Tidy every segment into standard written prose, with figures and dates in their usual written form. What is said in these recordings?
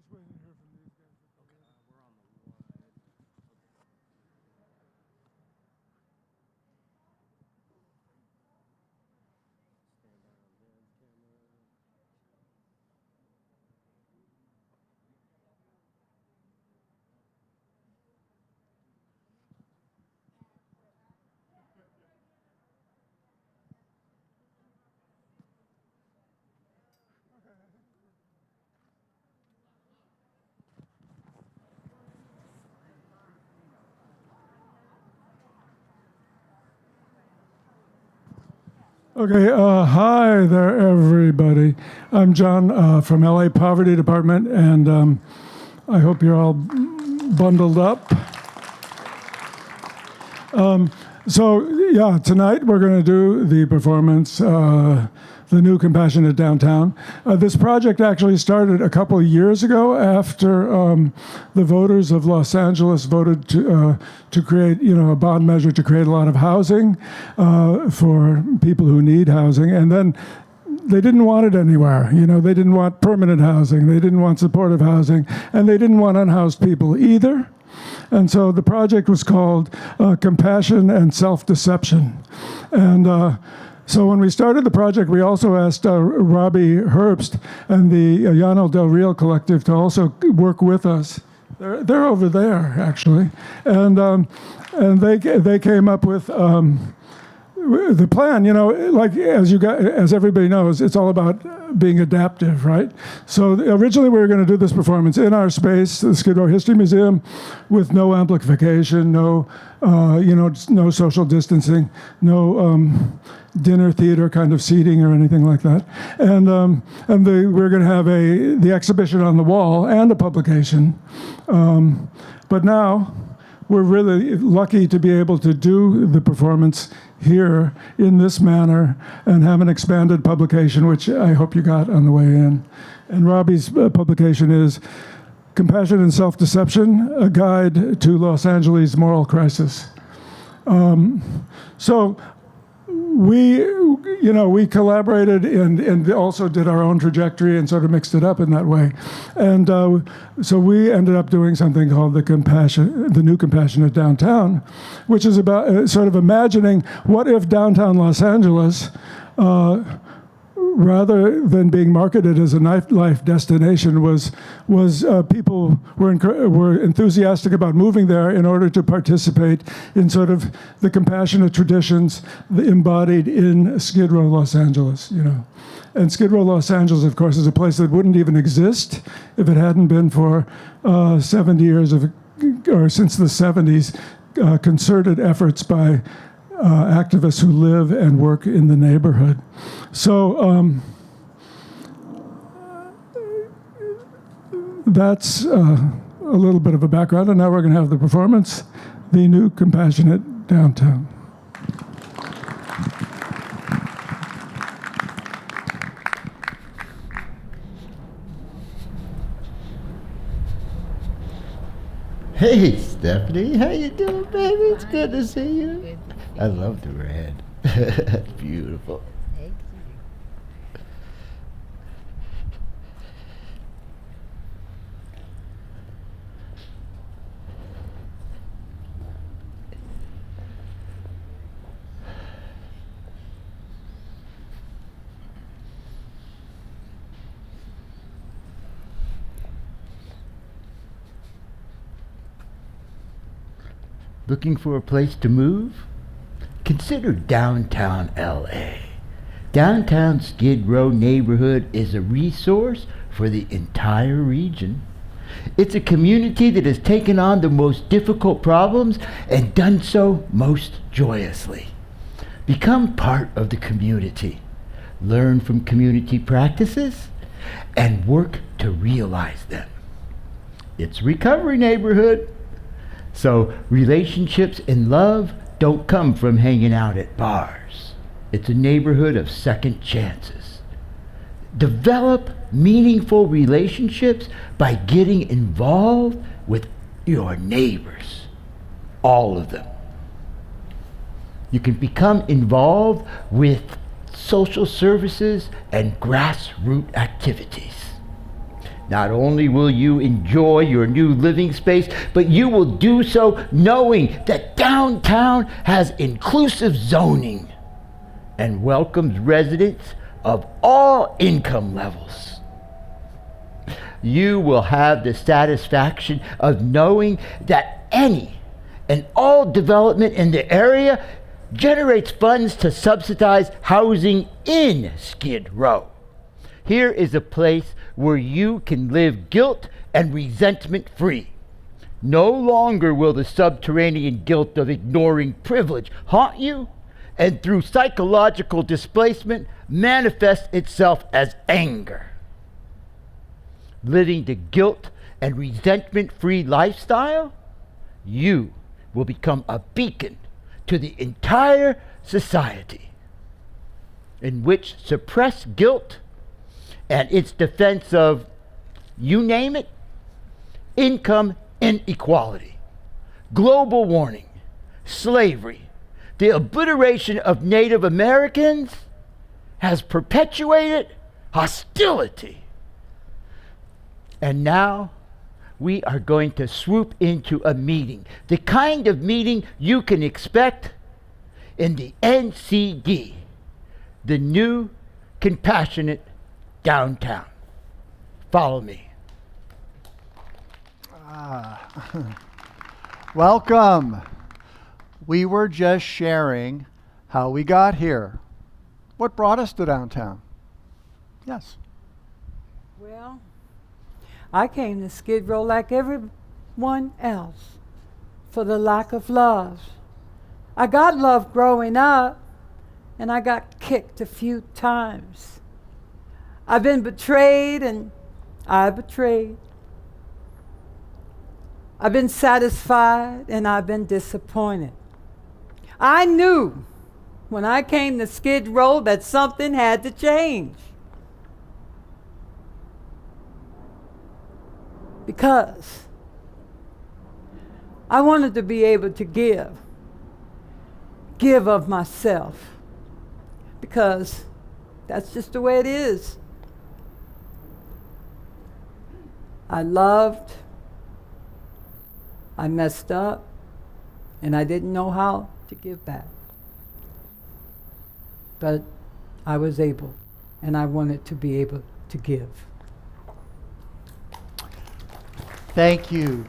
just waiting to hear from these guys. We're on the wide. Stand by on Dan's camera. Okay, hi there, everybody. I'm John from LA Poverty Department, and I hope you're all bundled up. Tonight we're going to do the performance, The New Compassionate Downtown. This project actually started a couple of years ago after the voters of Los Angeles voted to create, a bond measure to create a lot of housing for people who need housing. And then they didn't want it anywhere. They didn't want permanent housing. They didn't want supportive housing. And they didn't want unhoused people either. And so the project was called Compassion and Self-Deception. And so when we started the project, we also asked Robbie Herbst and the Llano del Rio Collective to also work with us. They're over there, actually. And they came up with the plan. As everybody knows, it's all about being adaptive, right? So originally we were going to do this performance in our space, the Skid Row History Museum, with no amplification, no social distancing, no dinner theater kind of seating or anything like that. And we're going to have the exhibition on the wall and a publication. But now we're really lucky to be able to do the performance here in this manner and have an expanded publication, which I hope you got on the way in. And Robbie's publication is Compassion and Self-Deception, a Guide to Los Angeles' Moral Crisis. So we collaborated and also did our own trajectory and sort of mixed it up in that way. And so we ended up doing something called the New Compassionate Downtown, which is about sort of imagining what if downtown Los Angeles, rather than being marketed as a nightlife destination, was people were enthusiastic about moving there in order to participate in sort of the compassionate traditions embodied in Skid Row, Los Angeles. And Skid Row, Los Angeles, of course, is a place that wouldn't even exist if it hadn't been for 70 years or since the 70s, concerted efforts by activists who live and work in the neighborhood. So that's a little bit of a background, and now we're going to have the performance, The New Compassionate Downtown. Hey, Stephanie, how you doing, baby? It's good to see you. I love the red. That's beautiful. Thank you. Looking for a place to move? Consider downtown LA. Downtown Skid Row neighborhood is a resource for the entire region. It's a community that has taken on the most difficult problems and done so most joyously. Become part of the community. Learn from community practices and work to realize them. It's a recovery neighborhood. So relationships and love don't come from hanging out at bars. It's a neighborhood of second chances. Develop meaningful relationships by getting involved with your neighbors, all of them. You can become involved with social services and grassroots activities. Not only will you enjoy your new living space, but you will do so knowing that downtown has inclusive zoning and welcomes residents of all income levels. You will have the satisfaction of knowing that any and all development in the area generates funds to subsidize housing in Skid Row. Here is a place where you can live guilt and resentment free. No longer will the subterranean guilt of ignoring privilege haunt you, and through psychological displacement manifest itself as anger. Living the guilt and resentment free lifestyle, you will become a beacon to the entire society, in which suppressed guilt and its defense of, you name it, income inequality, global warming, slavery, the obliteration of Native Americans has perpetuated hostility. And now we are going to swoop into a meeting, the kind of meeting you can expect in the NCD, the new compassionate downtown. Follow me. Welcome. We were just sharing how we got here. What brought us to downtown? Yes. Well, I came to Skid Row like everyone else for the lack of love. I got love growing up, and I got kicked a few times. I've been betrayed, and I betrayed. I've been satisfied, and I've been disappointed. I knew when I came to Skid Row that something had to change. Because I wanted to be able to give of myself, because that's just the way it is. I loved, I messed up, and I didn't know how to give back. But I was able, and I wanted to be able to give. Thank you.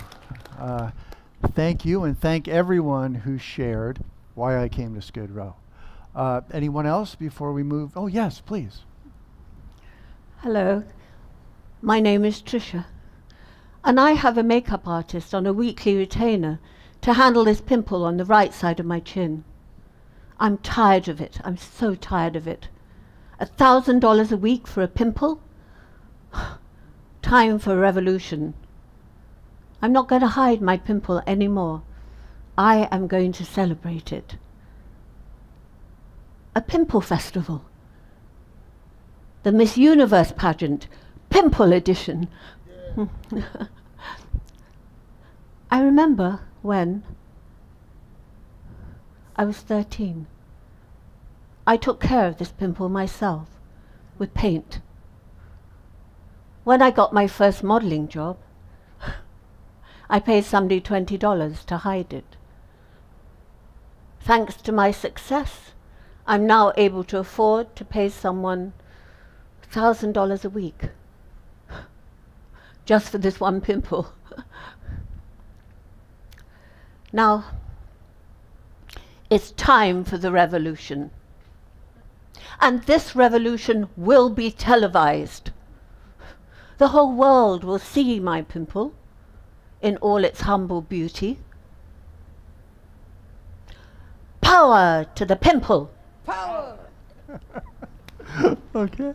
Thank you, and thank everyone who shared why I came to Skid Row. Anyone else before we move? Oh, yes, please. Hello, my name is Tricia, and I have a makeup artist on a weekly retainer to handle this pimple on the right side of my chin. I'm tired of it. I'm so tired of it. $1,000 a week for a pimple? Time for a revolution. I'm not going to hide my pimple anymore. I am going to celebrate it. A pimple festival. The Miss Universe pageant, Pimple Edition. I remember when I was 13. I took care of this pimple myself with paint. When I got my first modeling job, I paid somebody $20 to hide it. Thanks to my success, I'm now able to afford to pay someone $1,000 a week just for this one pimple. Now, it's time for the revolution. And this revolution will be televised. The whole world will see my pimple in all its humble beauty. Power to the pimple! Power! Okay.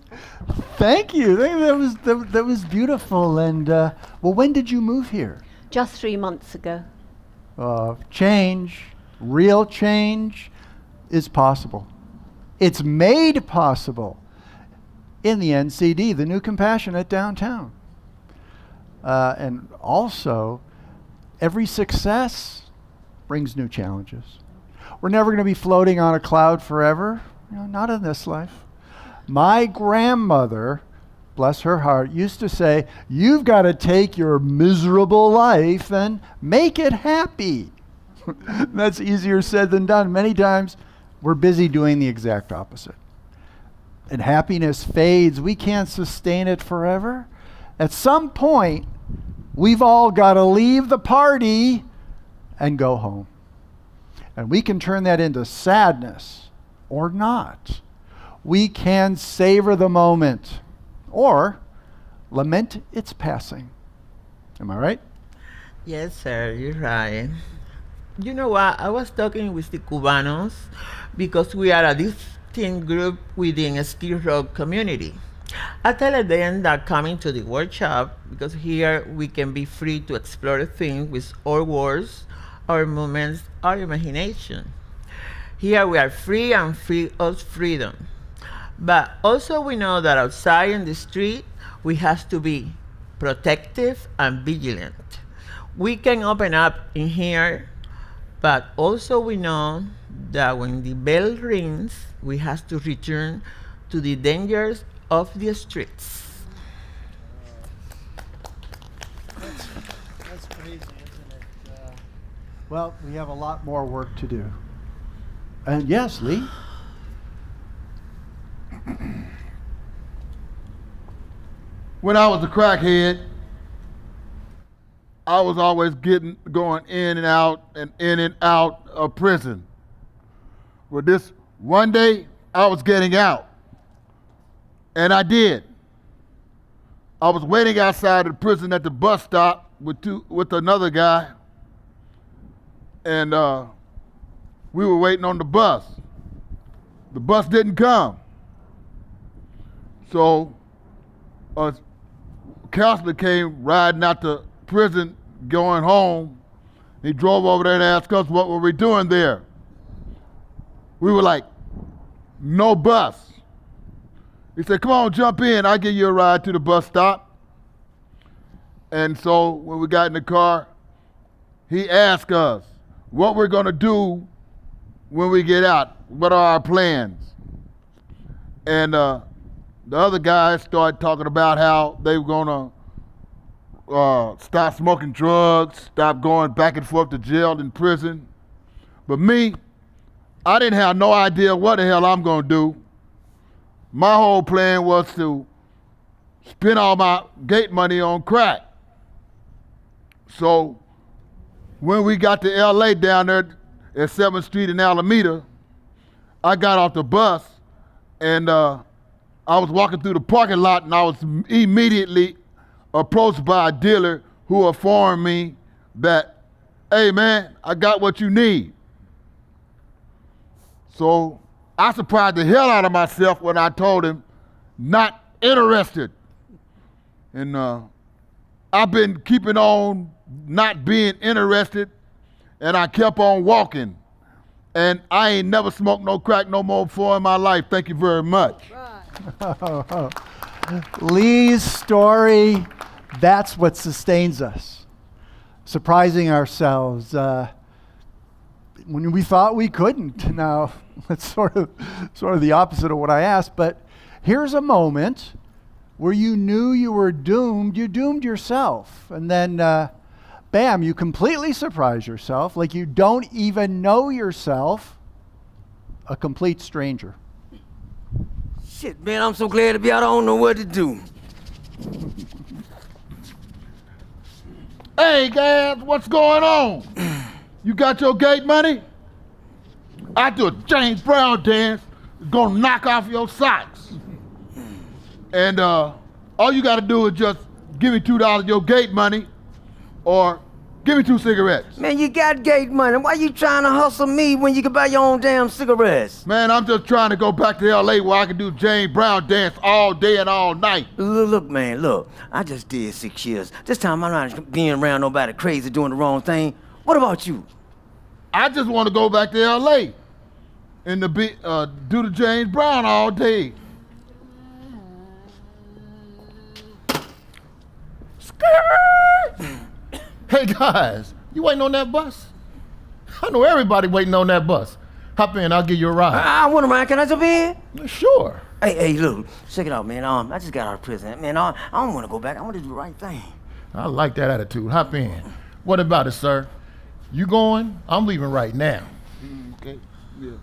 Thank you. That was beautiful. And well, when did you move here? Just 3 months ago. Change, real change, is possible. It's made possible in the NCD, the new compassionate downtown. And also, every success brings new challenges. We're never going to be floating on a cloud forever, not in this life. My grandmother, bless her heart, used to say, you've got to take your miserable life and make it happy. That's easier said than done. Many times we're busy doing the exact opposite. And happiness fades. We can't sustain it forever. At some point, we've all got to leave the party and go home. And we can turn that into sadness or not. We can savor the moment or lament its passing. Am I right? Yes, sir, you're right. You know what? I was talking with the Cubanos because we are a distinct group within a Skid Row community. I tell them that coming to the workshop because here we can be free to explore things with our words, our movements, our imagination. Here we are free and free of freedom. But also we know that outside in the street, we have to be protective and vigilant. We can open up in here, but also we know that when the bell rings, we have to return to the dangers of the streets. That's crazy, isn't it? Well, we have a lot more work to do. And yes, Lee? When I was a crackhead, I was always going in and out of prison. Well, this one day I was getting out, and I did. I was waiting outside the prison at the bus stop with another guy, and we were waiting on the bus. The bus didn't come, so a counselor came riding out the prison going home. He drove over there and asked us what were we doing there. We were like, no bus. He said, come on, jump in, I'll give you a ride to the bus stop. And so when we got in the car, he asked us what we're gonna do when we get out, what are our plans? And the other guys started talking about how they were gonna stop smoking drugs, stop going back and forth to jail and prison. But me, I didn't have no idea what the hell I'm gonna do. My whole plan was to spend all my gate money on crack. So when we got to LA down there at 7th Street in Alameda, I got off the bus and I was walking through the parking lot and I was immediately approached by a dealer who informed me that, hey man, I got what you need. So I surprised the hell out of myself when I told him, not interested. And I've been keeping on not being interested, and I kept on walking. And I ain't never smoked no crack no more before in my life. Thank you very much. Lee's story, that's what sustains us. Surprising ourselves when we thought we couldn't. Now, that's sort of the opposite of what I asked, but here's a moment where you knew you were doomed. You doomed yourself. And then, bam, you completely surprise yourself, like you don't even know yourself, a complete stranger. Shit, man, I'm so glad to be out. I don't know what to do. Hey guys, what's going on? You got your gate money? I do a James Brown dance, it's gonna knock off your socks. And all you gotta do is just give me $2 of your gate money, or give me 2 cigarettes. Man, you got gate money. Why you trying to hustle me when you can buy your own damn cigarettes? Man, I'm just trying to go back to LA where I can do James Brown dance all day and all night. Look, man, look. I just did 6 years. This time I'm not being around nobody crazy doing the wrong thing. What about you? I just want to go back to LA and do the James Brown all day. Hey guys, you waiting on that bus? I know everybody waiting on that bus. Hop in, I'll give you a ride. I want to ride. Can I jump in? Sure. Hey, look, check it out, man. I just got out of prison. Man, I don't want to go back. I want to do the right thing. I like that attitude. Hop in. What about it, sir? You going? I'm leaving right now. Okay. Yeah.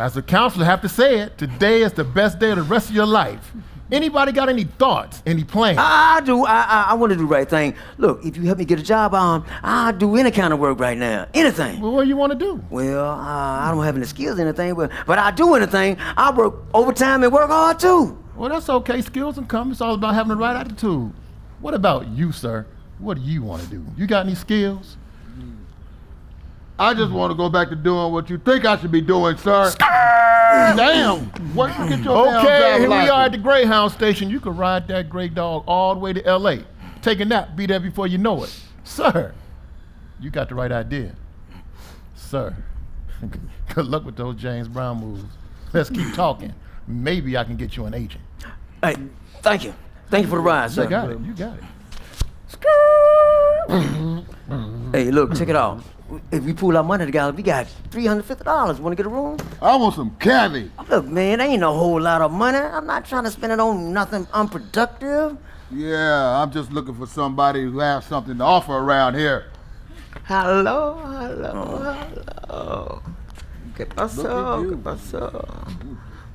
As a counselor, I have to say it. Today is the best day of the rest of your life. Anybody got any thoughts, any plans? I do. I want to do the right thing. Look, if you help me get a job, I'll do any kind of work right now. Anything. Well, what do you want to do? Well, I don't have any skills or anything, but I do anything. I work overtime and work hard too. Well, that's okay. Skills and come. It's all about having the right attitude. What about you, sir? What do you want to do? You got any skills? I just want to go back to doing what you think I should be doing, sir. Damn! What? Get your damn Okay, driver's here we license. are at the Greyhound station. You can ride that gray dog all the way to L.A. Take a nap, be there before you know it. Sir, you got the right idea. Sir, good luck with those James Brown moves. Let's keep talking. Maybe I can get you an agent. Hey, thank you. Thank you for the ride, sir. You got it, you got it. Hey, look, check it out. If we pull our money together, we got $350. Want to get a room? I want some cabbage. Look, man, ain't no whole lot of money. I'm not trying to spend it on nothing unproductive. Yeah, I'm just looking for somebody who has something to offer around here. Hello. ¿Qué pasó? Look at you. ¿Qué pasó?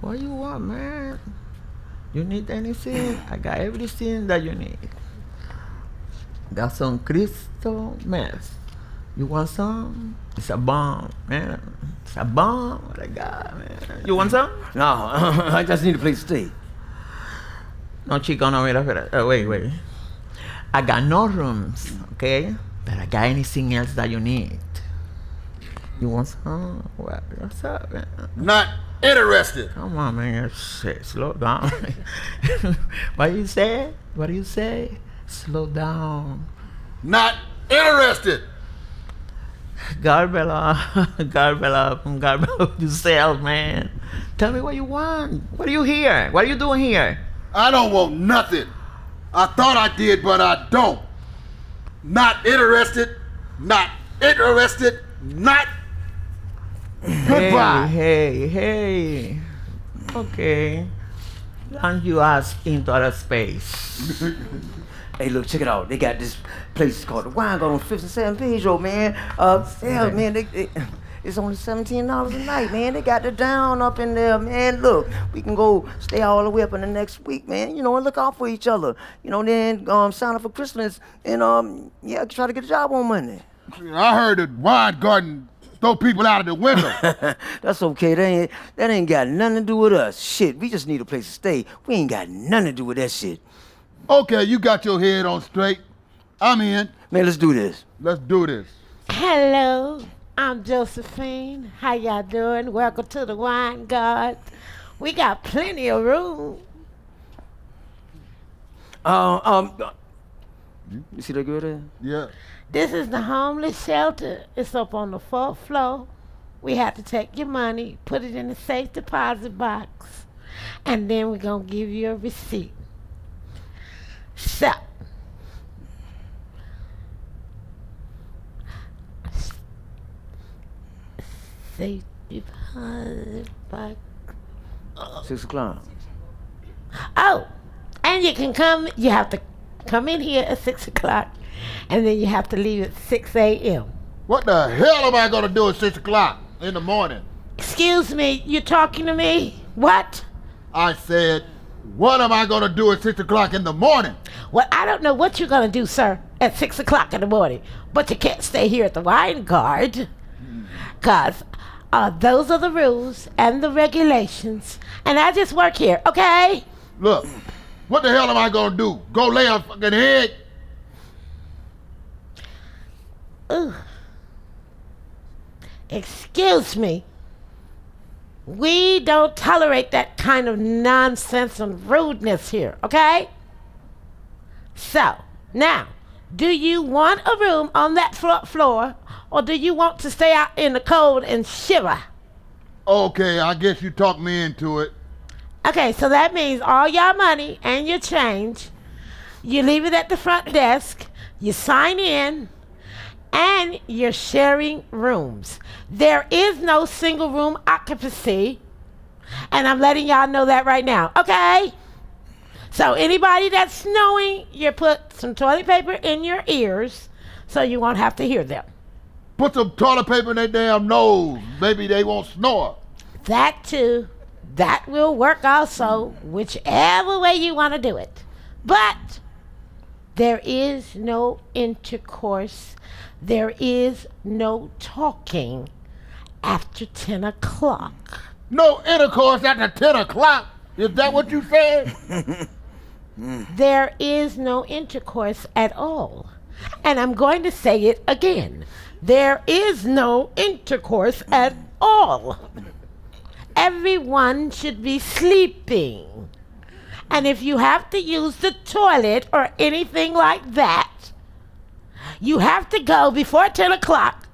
What you want, man? You need anything? I got everything that you need. Got some crystal meth. You want some? It's a bomb, man. It's a bomb. What I got, man. You want some? No, I just need a place to stay. No, chico, no, mira, espera. Wait. I got no rooms, okay? But I got anything else that you need. You want some? What's up, man? Not interested. Come on, man. Shit, slow down. What do you say? What do you say? Slow down. Not interested. Garble up yourself, man. Tell me what you want. What are you here? What are you doing here? I don't want nothing. I thought I did, but I don't. Not interested. Not interested. Not. Goodbye. Hey. Okay. Launch your ass into outer space. Hey, look, check it out. They got this place called the Wine Garden on 5th and 7th Pedro, man. Yeah, man, it's only $17 a night, man. They got the down up in there, man. Look, we can go stay all the way up in the next week, man. You know, and look out for each other. You know, then sign up for Christmas and yeah, try to get a job on Monday. I heard the wine garden throw people out of the window. That's okay. That ain't got nothing to do with us. Shit, we just need a place to stay. We ain't got nothing to do with that shit. Okay, you got your head on straight. I'm in. Man, let's do this. Let's do this. Hello, I'm Josephine. How y'all doing? Welcome to the Wine Guard. We got plenty of room. You see that girl there? Yeah. This is the homeless shelter. It's up on the 4th floor. We have to take your money, put it in a safe deposit box, and then we're gonna give you a receipt. So, safe deposit box. 6 o'clock. Oh, and you have to come in here at 6 o'clock, and then you have to leave at 6 a.m. What the hell am I gonna do at 6 o'clock in the morning? Excuse me, you talking to me? What? I said, what am I gonna do at 6 o'clock in the morning? Well, I don't know what you're gonna do, sir, at 6 o'clock in the morning, but you can't stay here at the Wine Guard, because those are the rules and the regulations, and I just work here, okay? Look, what the hell am I gonna do? Go lay a fucking head? Ooh. Excuse me. We don't tolerate that kind of nonsense and rudeness here, okay? So, now, do you want a room on that floor, or do you want to stay out in the cold and shiver? Okay, I guess you talked me into it. Okay, so that means all your money and your change, you leave it at the front desk, you sign in, and you're sharing rooms. There is no single room occupancy. And I'm letting y'all know that right now, okay? So anybody that's snoring, you put some toilet paper in your ears so you won't have to hear them. Put some toilet paper in their damn nose. Maybe they won't snore. That too. That will work also, whichever way you want to do it. But there is no intercourse. There is no talking after 10 o'clock. No intercourse after 10 o'clock. Is that what you said? There is no intercourse at all. And I'm going to say it again. There is no intercourse at all. Everyone should be sleeping. And if you have to use the toilet or anything like that, you have to go before 10 o'clock.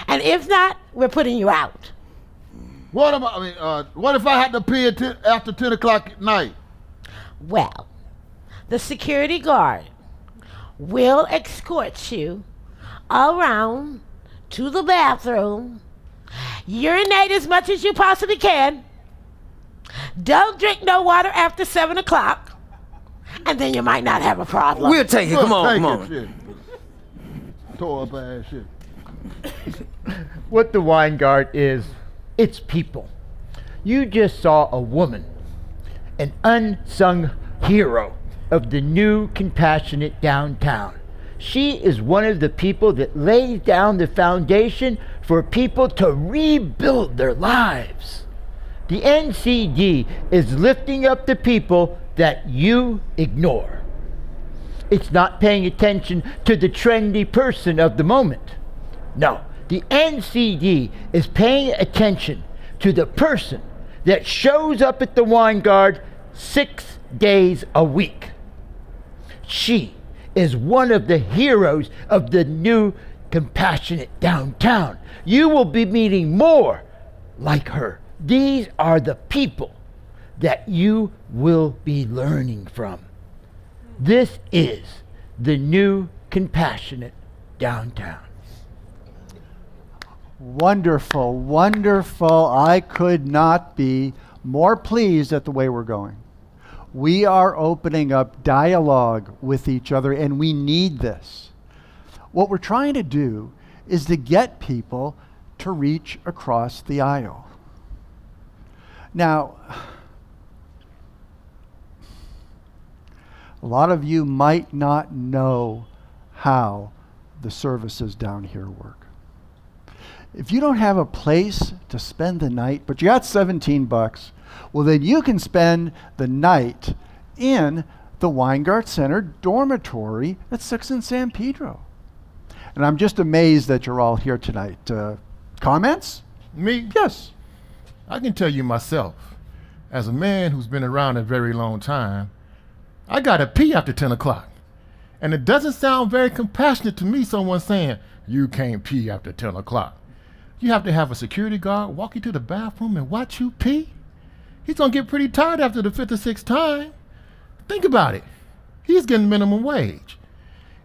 And if not, we're putting you out. What if I had to pee after 10 o'clock at night? Well, the security guard will escort you around to the bathroom. Urinate as much as you possibly can. Don't drink no water after 7 o'clock. And then you might not have a problem. We'll take it. Come on, come on. Shit. Tore up ass shit. What the wine guard is, it's people. You just saw a woman, an unsung hero of the new compassionate downtown. She is one of the people that lays down the foundation for people to rebuild their lives. The NCD is lifting up the people that you ignore. It's not paying attention to the trendy person of the moment. No, the NCD is paying attention to the person that shows up at the wine guard 6 days a week. She is one of the heroes of the new compassionate downtown. You will be meeting more like her. These are the people that you will be learning from. This is the new compassionate downtown. Wonderful, wonderful. I could not be more pleased at the way we're going. We are opening up dialogue with each other, and we need this. What we're trying to do is to get people to reach across the aisle. Now, a lot of you might not know how the services down here work. If you don't have a place to spend the night, but you got $17, well, then you can spend the night in the Weingart Center dormitory at 6 in San Pedro. And I'm just amazed that you're all here tonight. Comments? Me? Yes. I can tell you myself, as a man who's been around a very long time, I gotta pee after 10 o'clock. And it doesn't sound very compassionate to me, someone saying, you can't pee after 10 o'clock. You have to have a security guard walk you to the bathroom and watch you pee? He's gonna get pretty tired after the 5th or 6th time. Think about it. He's getting minimum wage.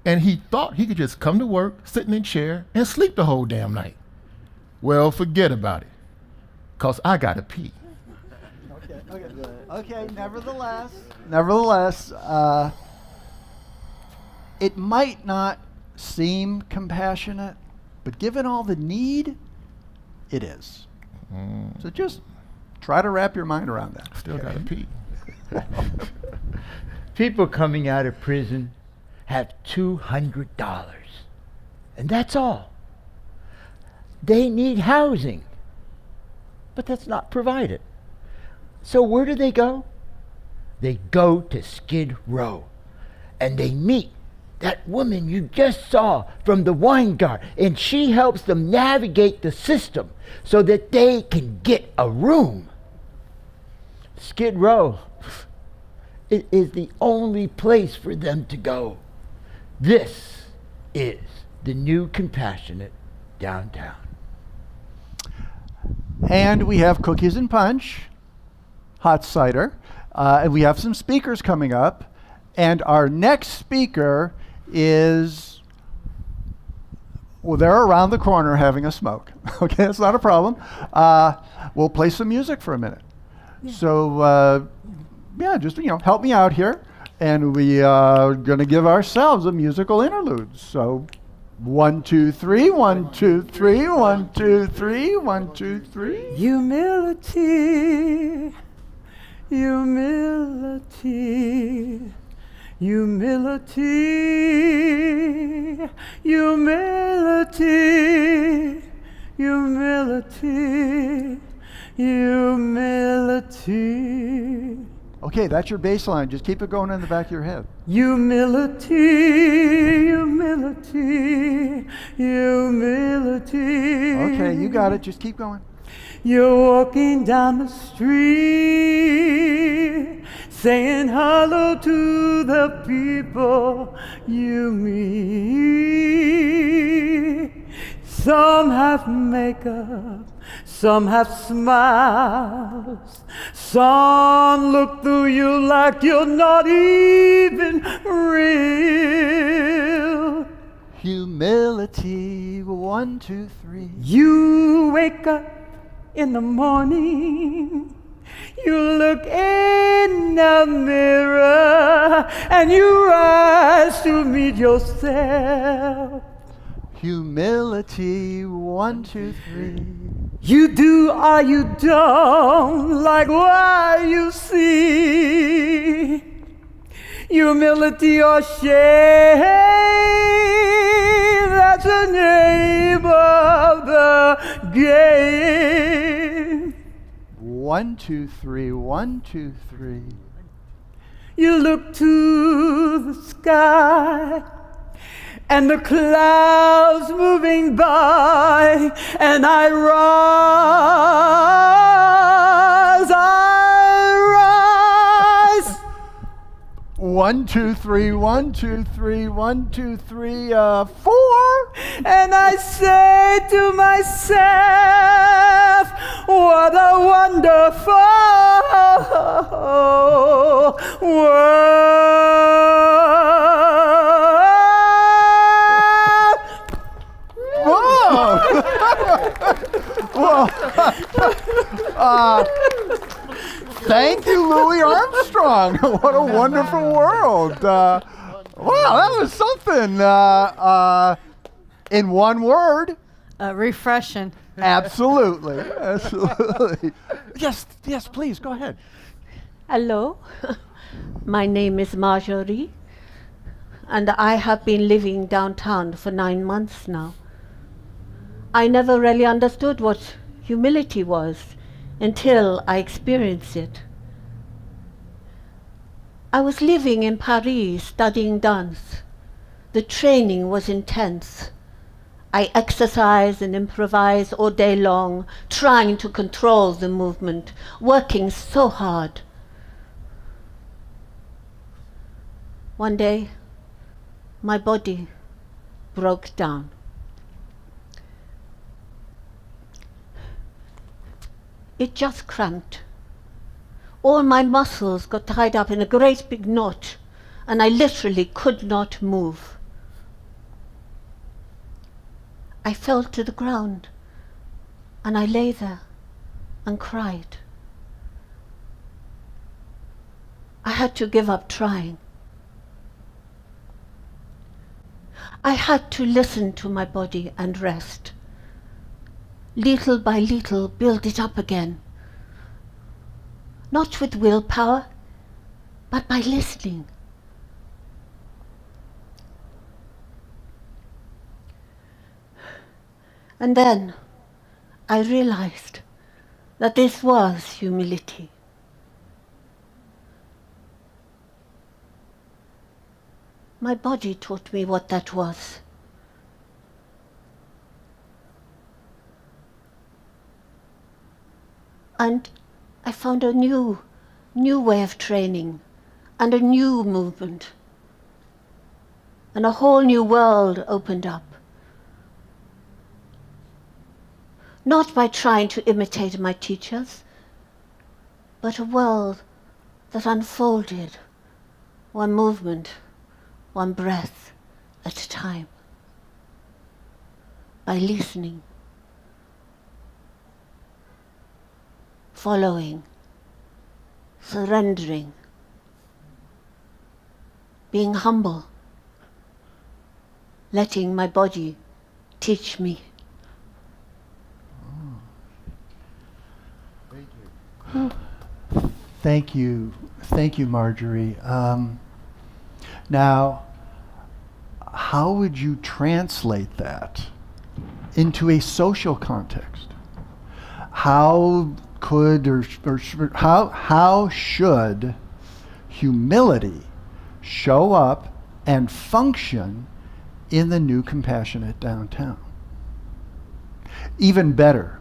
And he thought he could just come to work, sit in a chair, and sleep the whole damn night. Well, forget about it. 'Cause I gotta pee. Okay, nevertheless, it might not seem compassionate, but given all the need, it is. So just try to wrap your mind around that. Still gotta pee. People coming out of prison have $200, and that's all. They need housing, but that's not provided. So where do they go? They go to Skid Row, and they meet that woman you just saw from the wine guard, and she helps them navigate the system so that they can get a room. Skid Row, it is the only place for them to go. This is the new compassionate downtown. And we have cookies and punch, hot cider, and we have some speakers coming up. And our next speaker is, well, they're around the corner having a smoke. Okay, that's not a problem. We'll play some music for a minute. So, yeah, just, help me out here. And we are going to give ourselves a musical interlude. So, 1, 2, 3, 1, 2, 3, 1, 2, 3, 1, 2, 3. Humility, humility, humility, humility, humility, humility. Okay, that's your bass line. Just keep it going in the back of your head. Humility, humility, humility. Okay, you got it. Just keep going. You're walking down the street, saying hello to the people you meet. Some have makeup, some have smiles, some look through you like you're not even real. Humility, 1, 2, 3. You wake up in the morning, you look in the mirror, and you rise to meet yourself. Humility, 1, 2, 3. You do or you don't like what you see. Humility or shame, that's the name of the game. 1, 2, 3, 1, 2, 3. You look to the sky and the clouds moving by, and I rise. 1, 2, 3, 1, 2, 3, 1, 2, 3, 4. And I say to myself, what a wonderful world. Whoa. Thank you, Louis Armstrong. What a wonderful world. Wow, that was something. In one word. Refreshing. Absolutely. Absolutely. Yes, please, go ahead. Hello, my name is Marjorie, and I have been living downtown for 9 months now. I never really understood what humility was until I experienced it. I was living in Paris studying dance. The training was intense. I exercised and improvised all day long, trying to control the movement, working so hard. One day, my body broke down. It just cramped. All my muscles got tied up in a great big knot, and I literally could not move. I fell to the ground, and I lay there and cried. I had to give up trying. I had to listen to my body and rest. Little by little, build it up again. Not with willpower, but by listening. And then I realized that this was humility. My body taught me what that was. And I found a new way of training and a new movement. And a whole new world opened up. Not by trying to imitate my teachers, but a world that unfolded, one movement, one breath at a time, by listening, following, surrendering, being humble, letting my body teach me. Thank you. Thank you, Marjorie. Now, how would you translate that into a social context? How could how should humility show up and function in the new compassionate downtown? Even better,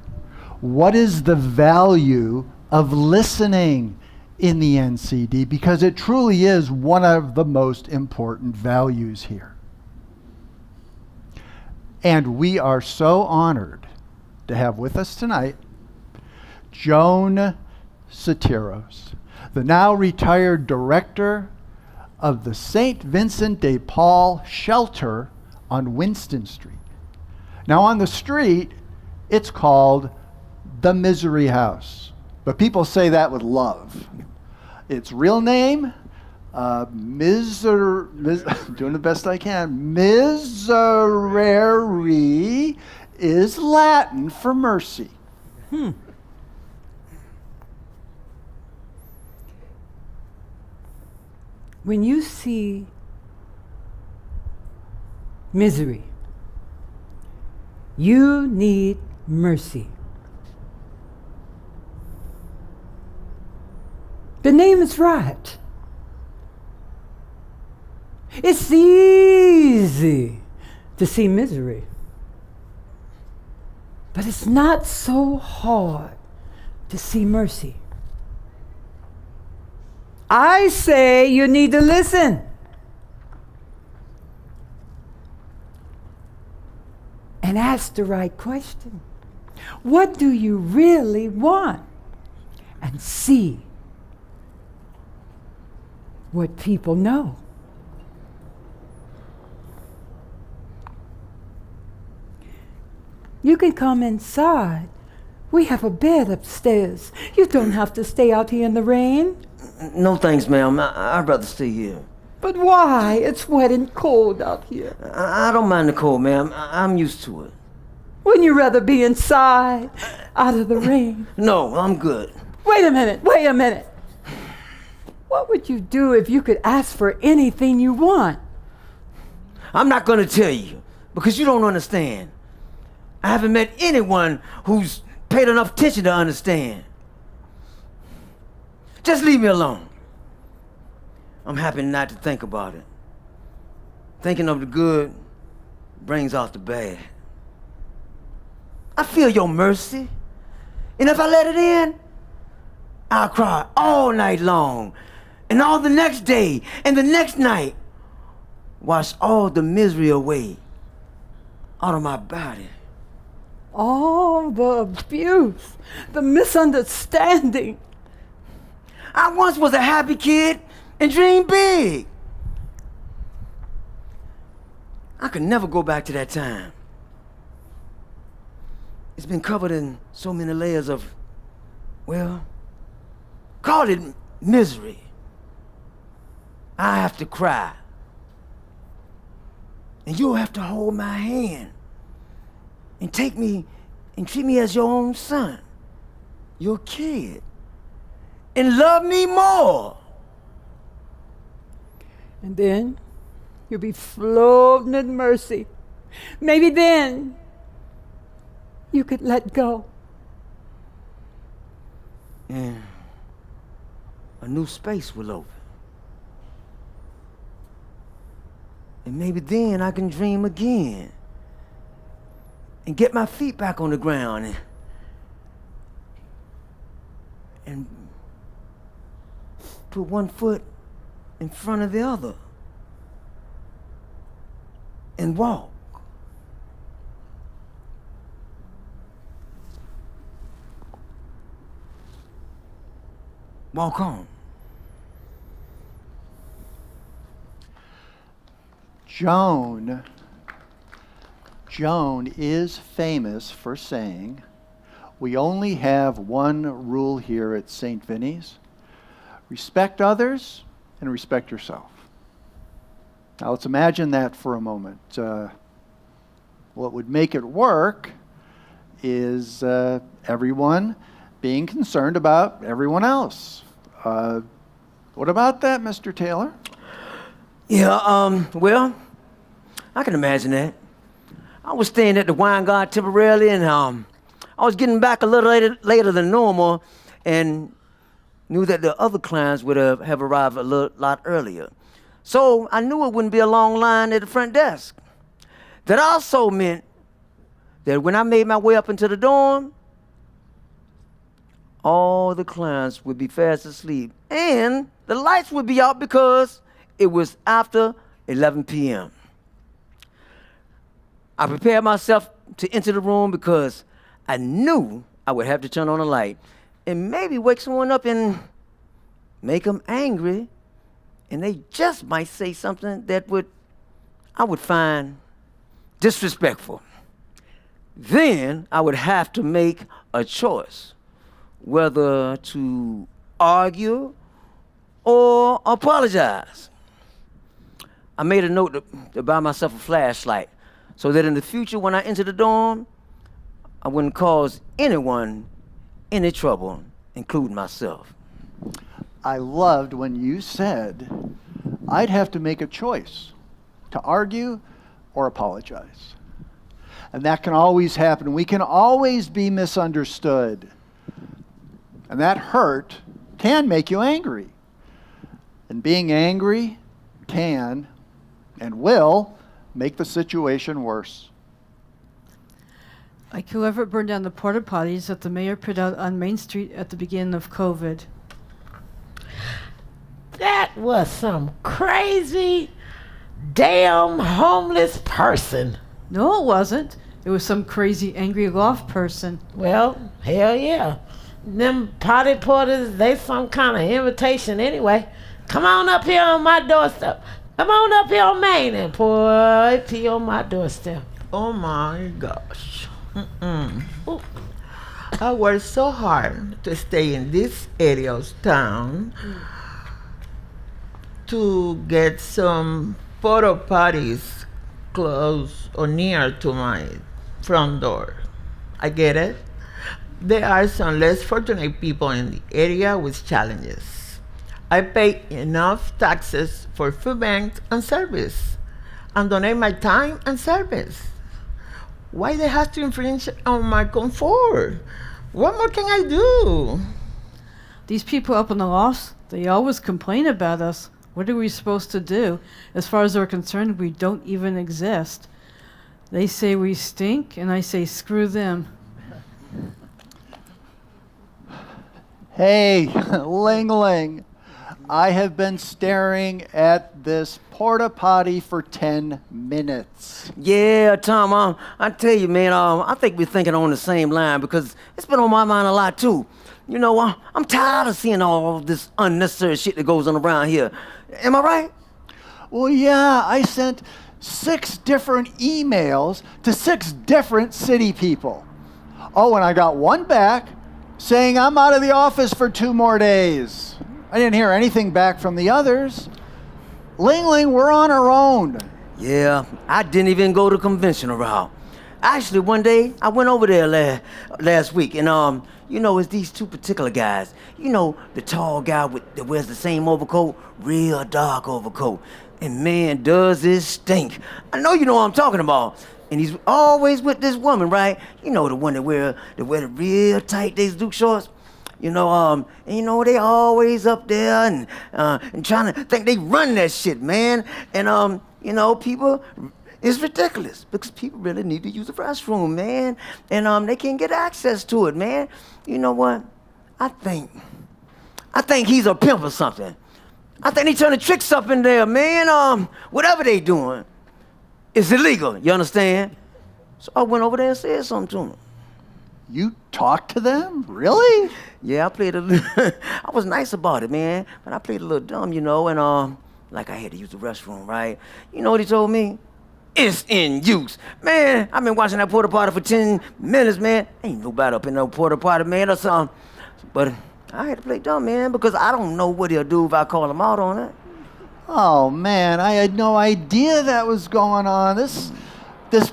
what is the value of listening in the NCD? Because it truly is one of the most important values here. And we are so honored to have with us tonight Joan Soteros, the now retired director of the St. Vincent de Paul shelter on Winston Street. Now on the street, it's called the Misery House, but people say that with love. Its real name, doing the best I can, miserere is Latin for mercy. When you see misery, you need mercy. The name is right. It's easy to see misery, but it's not so hard to see mercy. I say you need to listen. And ask the right question. What do you really want? And see what people know. You can come inside. We have a bed upstairs. You don't have to stay out here in the rain. No thanks, ma'am. I'd rather stay here. But why? It's wet and cold out here. I don't mind the cold, ma'am. I'm used to it. Wouldn't you rather be inside, out of the rain? No, I'm good. Wait a minute. What would you do if you could ask for anything you want? I'm not going to tell you, because you don't understand. I haven't met anyone who's paid enough attention to understand. Just leave me alone. I'm happy not to think about it. Thinking of the good brings out the bad. I feel your mercy, and if I let it in, I'll cry all night long, and all the next day, and the next night, wash all the misery away out of my body. All the abuse, the misunderstanding. I once was a happy kid and dreamed big. I could never go back to that time. It's been covered in so many layers of, well, call it misery. I have to cry. And you'll have to hold my hand and take me and treat me as your own son, your kid, and love me more. And then you'll be floating in mercy. Maybe then you could let go. And a new space will open. And maybe then I can dream again and get my feet back on the ground and put one foot in front of the other and walk. Walk on. Joan is famous for saying, we only have one rule here at St. Vinny's. Respect others and respect yourself. Now let's imagine that for a moment. What would make it work is everyone being concerned about everyone else. What about that, Mr. Taylor? Yeah, well, I can imagine that. I was staying at the Wine Guard temporarily, and I was getting back a little later than normal, and knew that the other clients would have arrived a lot earlier. So I knew it wouldn't be a long line at the front desk. That also meant that when I made my way up into the dorm, all the clients would be fast asleep, and the lights would be out because it was after 11 p.m. I prepared myself to enter the room because I knew I would have to turn on a light and maybe wake someone up and make them angry, and they just might say something that I would find disrespectful. Then I would have to make a choice whether to argue or apologize. I made a note to buy myself a flashlight so that in the future when I enter the dorm, I wouldn't cause anyone any trouble, including myself. I loved when you said I'd have to make a choice to argue or apologize. And that can always happen. We can always be misunderstood. And that hurt can make you angry. And being angry can and will make the situation worse. Like whoever burned down the porta potties that the mayor put out on Main Street at the beginning of COVID. That was some crazy, damn homeless person. No, it wasn't. It was some crazy, angry loft person. Well, hell yeah. Them potty porters, they some kind of invitation anyway. Come on up here on my doorstep. Come on up here on Main and pee on my doorstep. Oh my gosh. Ooh. I worked so hard to stay in this area of town to get some porta potties close or near to my front door. I get it. There are some less fortunate people in the area with challenges. I pay enough taxes for food bank and service and donate my time and service. Why they have to infringe on my comfort? What more can I do? These people up in the lofts, they always complain about us. What are we supposed to do? As far as they're concerned, we don't even exist. They say we stink, and I say screw them. Hey, Ling Ling, I have been staring at this porta potty for 10 minutes. Yeah, Tom, I tell you, man, I think we're thinking on the same line because it's been on my mind a lot, too. You know, I'm tired of seeing all this unnecessary shit that goes on around here. Am I right? Well, yeah, I sent 6 different emails to 6 different city people. Oh, and I got one back saying I'm out of the office for 2 more days. I didn't hear anything back from the others. Ling Ling, we're on our own. Yeah, I didn't even go to conventional route. Actually, one day, I went over there last week, and, you know, it's these 2 particular guys. You know, the tall guy that wears the same overcoat, real dark overcoat. And man, does it stink. I know you know what I'm talking about. And he's always with this woman, right? You know, the one that wear the real tight Daisy Duke shorts. You know, and you know, they always up there and trying to think they run that shit, man. And, you know, people, it's ridiculous because people really need to use the restroom, man. And they can't get access to it, man. You know what? I think he's a pimp or something. I think they trying to trick stuff in there, man. Whatever they doing, it's illegal, you understand? So I went over there and said something to him. You talked to them? Really? Yeah, I played I was nice about it, man. But I played a little dumb, you know, and like I had to use the restroom, right? You know what he told me? It's in use. Man, I've been watching that porta potty for 10 minutes, man. Ain't nobody up in no porta potty, man, or something. But I had to play dumb, man, because I don't know what he'll do if I call him out on it. Oh man, I had no idea that was going on. This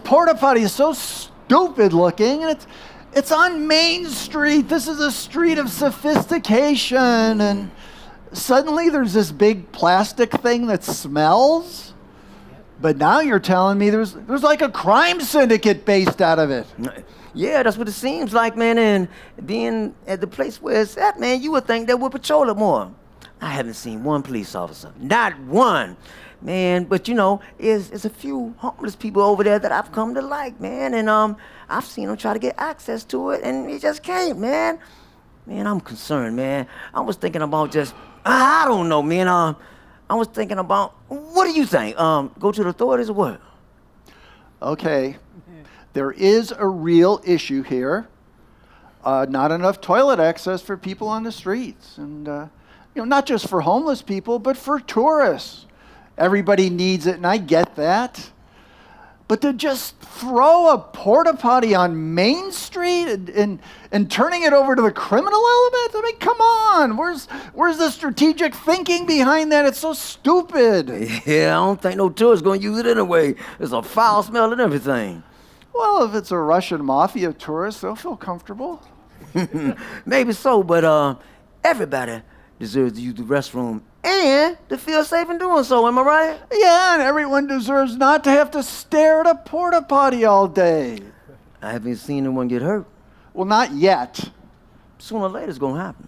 porta potty is so stupid looking, and it's on Main Street. This is a street of sophistication, and suddenly there's this big plastic thing that smells. But now you're telling me there's like a crime syndicate based out of it. Yeah, that's what it seems like, man. And being at the place where it's at, man, you would think they would patrol it more. I haven't seen one police officer, not one, man. But you know, it's a few homeless people over there that I've come to like, man. And I've seen them try to get access to it, and he just can't, man. Man, I'm concerned, man. I was thinking about just, I don't know, man. I was thinking about, what do you think? Go to the authorities or what? Okay, there is a real issue here. Not enough toilet access for people on the streets, and not just for homeless people, but for tourists. Everybody needs it, and I get that. But to just throw a porta potty on Main Street and turning it over to the criminal element? I mean, come on. Where's the strategic thinking behind that? It's so stupid. Yeah, I don't think no tourist's gonna use it anyway. There's a foul smell and everything. Well, if it's a Russian mafia tourist, they'll feel comfortable. Maybe so, but everybody deserves to use the restroom and to feel safe in doing so, am I right? Yeah, and everyone deserves not to have to stare at a porta potty all day. I haven't seen anyone get hurt. Well, not yet. Sooner or later it's gonna happen.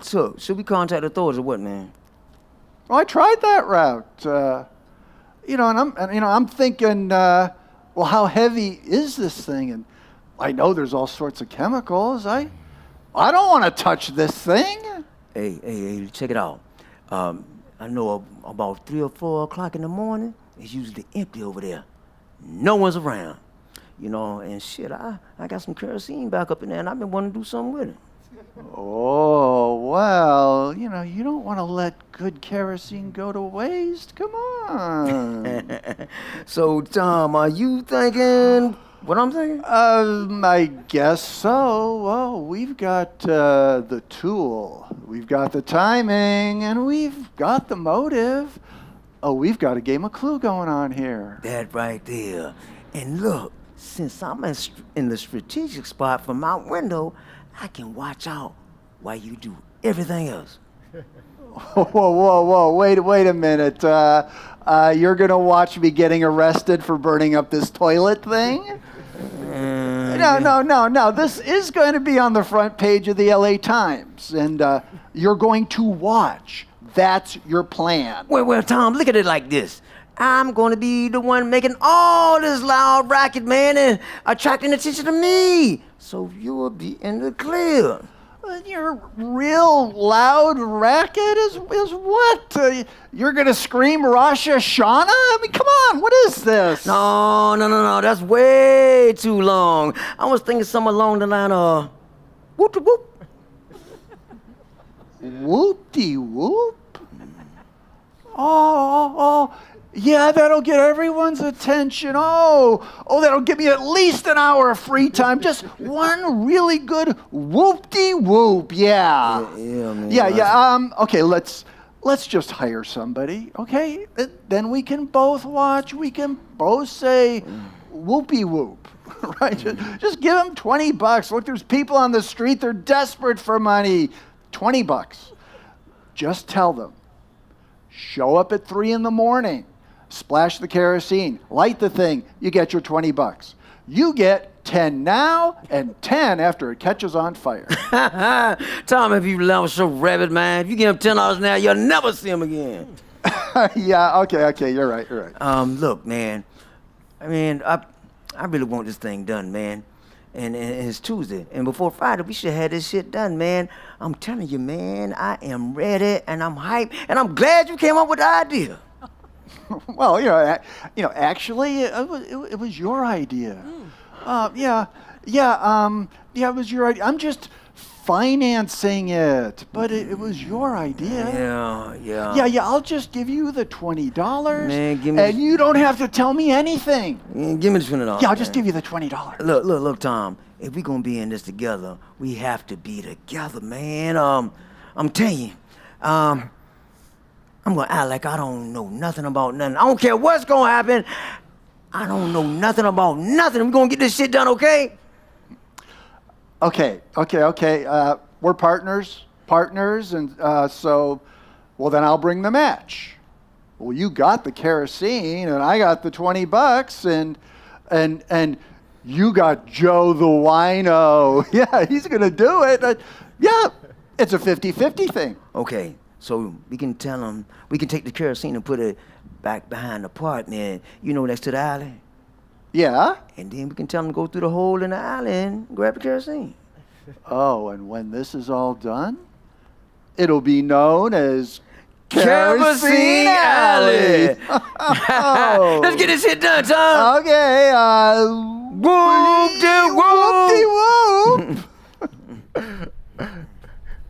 So, should we contact the authorities or what, man? Well, I tried that route. I'm thinking, well, how heavy is this thing? And I know there's all sorts of chemicals. I don't want to touch this thing. Hey, check it out. I know about 3 or 4 o'clock in the morning, it's usually empty over there. No one's around. And shit, I got some kerosene back up in there, and I've been wanting to do something with it. Oh, well, you don't want to let good kerosene go to waste. Come on. So, Tom, are you thinking what I'm thinking? I guess so. Well, we've got the tool, we've got the timing, and we've got the motive. Oh, we've got a game of Clue going on here. That right there. And look, since I'm in the strategic spot from my window, I can watch out while you do everything else. Whoa, wait a minute. You're going to watch me getting arrested for burning up this toilet thing? No. This is going to be on the front page of the LA Times, and you're going to watch. That's your plan. Well, Tom, look at it like this. I'm going to be the one making all this loud racket, man, and attracting attention to me. So you'll be in the clear. Your real loud racket is what? You're going to scream Rosh Hashanah? I mean, come on, what is this? No. That's way too long. I was thinking something along the line of whoop-de-whoop. Whoop-de-whoop? Oh. Yeah, that'll get everyone's attention. Oh, that'll give me at least an hour of free time. Just one really good whoop-de-whoop. Yeah, man. Yeah. Okay, let's just hire somebody. Okay, then we can both watch. We can both say whoopie-whoop. Right? Just give them $20. Look, there's people on the street. They're desperate for money. $20. Just tell them. Show up at 3 a.m. Splash the kerosene, light the thing, you get your $20. You get 10 now and 10 after it catches on fire. Tom, if you love so rabid, man, if you give him $10 now, you'll never see him again. Yeah, okay, you're right. Look, man, I really want this thing done, man. And it's Tuesday, and before Friday, we should have this shit done, man. I'm telling you, man, I am ready, and I'm hyped, and I'm glad you came up with the idea. Well, actually, it was your idea. Yeah, it was your idea. I'm just financing it, but it was your idea. Yeah, I'll just give you the $20. Man, give me and you don't have to tell me anything. Give me the $20. Yeah, I'll just give you the $20. Look, Tom. If we gonna be in this together, we have to be together, man. I'm telling you, I'm gonna act like I don't know nothing about nothing. I don't care what's gonna happen. I don't know nothing about nothing. We're gonna get this shit done, okay? Okay. We're partners, and so, well, then I'll bring the match. Well, you got the kerosene, and I got the $20, and you got Joe the wino. Yeah, he's gonna do it. Yeah, it's a 50-50 thing. Okay, so we can tell him, we can take the kerosene and put it back behind the apartment, next to the alley. Yeah? And then we can tell him to go through the hole in the alley and grab the kerosene. Oh, and when this is all done, it'll be known as Kerosene Alley. Oh. Let's get this shit done, Tom. Okay, Whoop-de-whoop.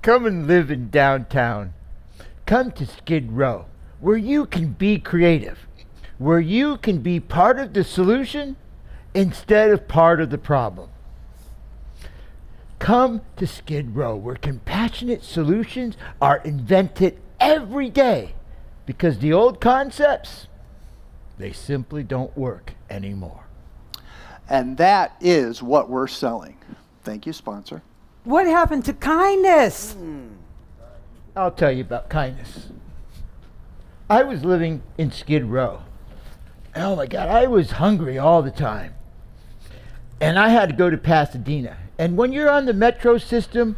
Come and live in downtown. Come to Skid Row, where you can be creative, where you can be part of the solution instead of part of the problem. Come to Skid Row, where compassionate solutions are invented every day, because the old concepts, they simply don't work anymore. And that is what we're selling. Thank you, sponsor. What happened to kindness? I'll tell you about kindness. I was living in Skid Row. Oh my God, I was hungry all the time. And I had to go to Pasadena. And when you're on the metro system,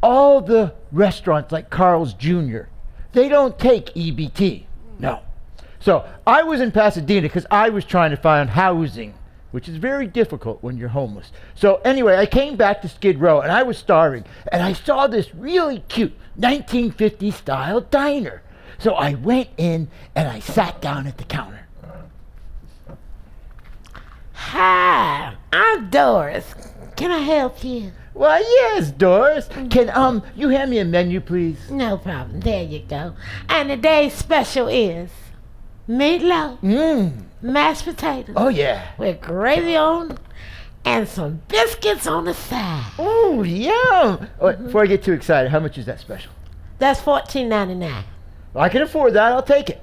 all the restaurants like Carl's Jr., they don't take EBT. No. So I was in Pasadena because I was trying to find housing, which is very difficult when you're homeless. So anyway, I came back to Skid Row and I was starving. And I saw this really cute 1950s style diner. So I went in and I sat down at the counter. Hi, I'm Doris. Can I help you? Why, yes, Doris. Can you hand me a menu, please? No problem. There you go. And today's special is meatloaf, mashed potatoes. Oh, yeah. With gravy on and some biscuits on the side. Oh, yum. Oh, before I get too excited, how much is that special? That's $14.99. Well, I can afford that. I'll take it.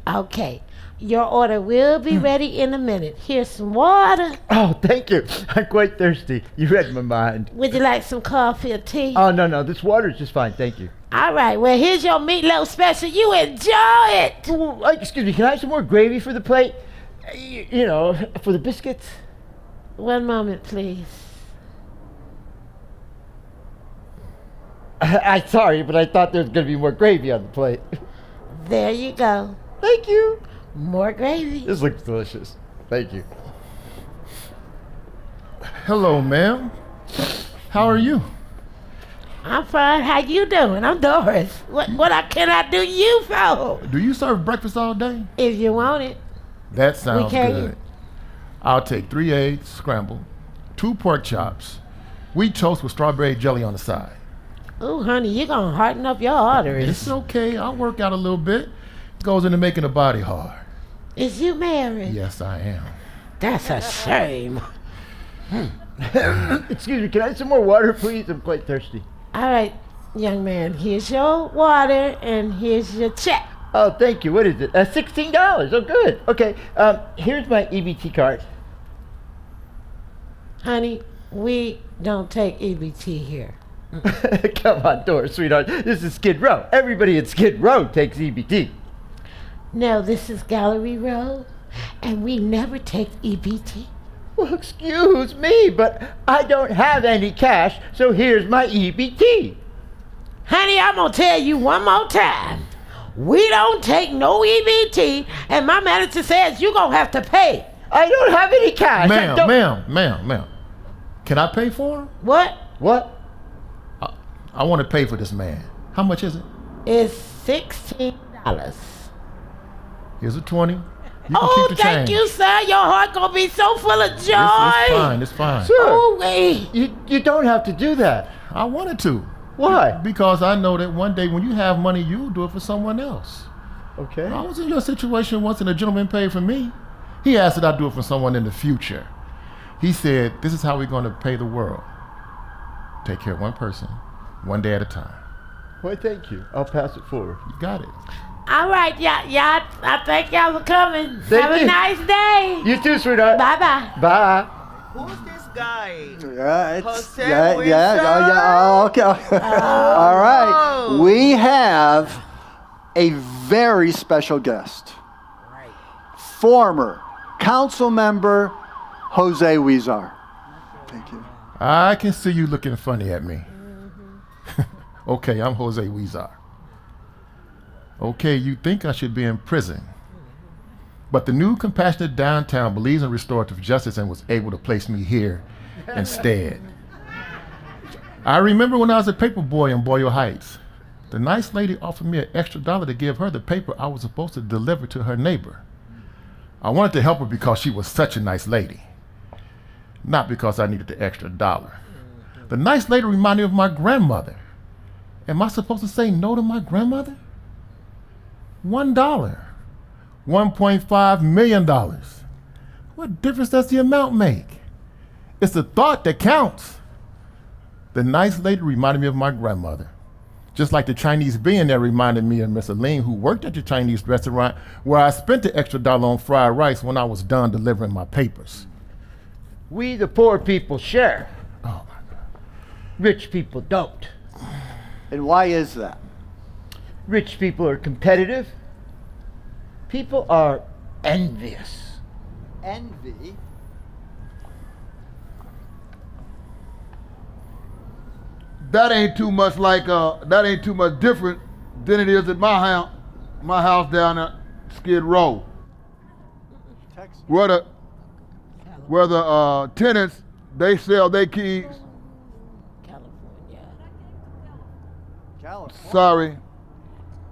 Okay. Your order will be ready in a minute. Here's some water. Oh, thank you. I'm quite thirsty. You read my mind. Would you like some coffee or tea? Oh, no. This water is just fine. Thank you. All right. Well, here's your meatloaf special. You enjoy it. Oh, excuse me. Can I have some more gravy for the plate? For the biscuits? One moment, please. I'm sorry, but I thought there was going to be more gravy on the plate. There you go. Thank you. More gravy. This looks delicious. Thank you. Hello, ma'am. How are you? I'm fine. How you doing? I'm Doris. What can I do you for? Do you serve breakfast all day? If you want it. That sounds can. good. I'll take 3 eggs scrambled, 2 pork chops, wheat toast with strawberry jelly on the side. Ooh, honey, you're going to harden up your arteries. It's okay. I'll work out a little bit. It goes into making the body hard. Is you married? Yes, I am. That's a shame. Excuse me, can I have some more water, please? I'm quite thirsty. All right, young man, here's your water and here's your check. Oh, thank you. What is it? $16. Oh, good. Okay, here's my EBT card. Honey, we don't take EBT here. Come on, Doris, sweetheart. This is Skid Row. Everybody at Skid Row takes EBT. No, this is Gallery Road, and we never take EBT. Well, excuse me, but I don't have any cash, so here's my EBT. Honey, I'm going to tell you one more time. We don't take no EBT, and my manager says you're going to have to pay. I don't have any cash. Ma'am. Can I pay for him? What? I want to pay for this man. How much is it? It's $16. Here's a 20. You can Oh, keep the thank change. you, sir. Your heart gonna be so full of joy. It's fine. It's fine. Sir, Oh, wait. you don't have to do that. I wanted to. Why? Because I know that one day when you have money, you'll do it for someone else. Okay. I was in your situation once and a gentleman paid for me. He asked that I do it for someone in the future. He said, this is how we're going to pay the world. Take care of one person, one day at a time. Well, thank you. I'll pass it forward. You got it. All right, y'all. I thank y'all for coming. Thank Have you. a nice day. You too, sweetheart. Bye-bye. Bye. Who's this guy? Yeah, it's, Jose yeah, Wilson? yeah, okay. All right. no. We have a very special guest. Former council member Jose Huizar. Thank you. I can see you looking funny at me. Okay, I'm Jose Huizar. Okay, you think I should be in prison. But the new compassionate downtown believes in restorative justice and was able to place me here instead. I remember when I was a paper boy in Boyle Heights. The nice lady offered me an extra $1 to give her the paper I was supposed to deliver to her neighbor. I wanted to help her because she was such a nice lady, not because I needed the extra $1. The nice lady reminded me of my grandmother. Am I supposed to say no to my grandmother? $1. $1.5 million. What difference does the amount make? It's the thought that counts. The nice lady reminded me of my grandmother. Just like the Chinese billionaire reminded me of Miss Aline, who worked at the Chinese restaurant where I spent the extra $1 on fried rice when I was done delivering my papers. We, the poor people, share. Oh my God. Rich people don't. And why is that? Rich people are competitive. People are envious. Envy. That ain't too much different than it is at my house down at Skid Row. Texas. Where the tenants, they sell their keys. California. Sorry.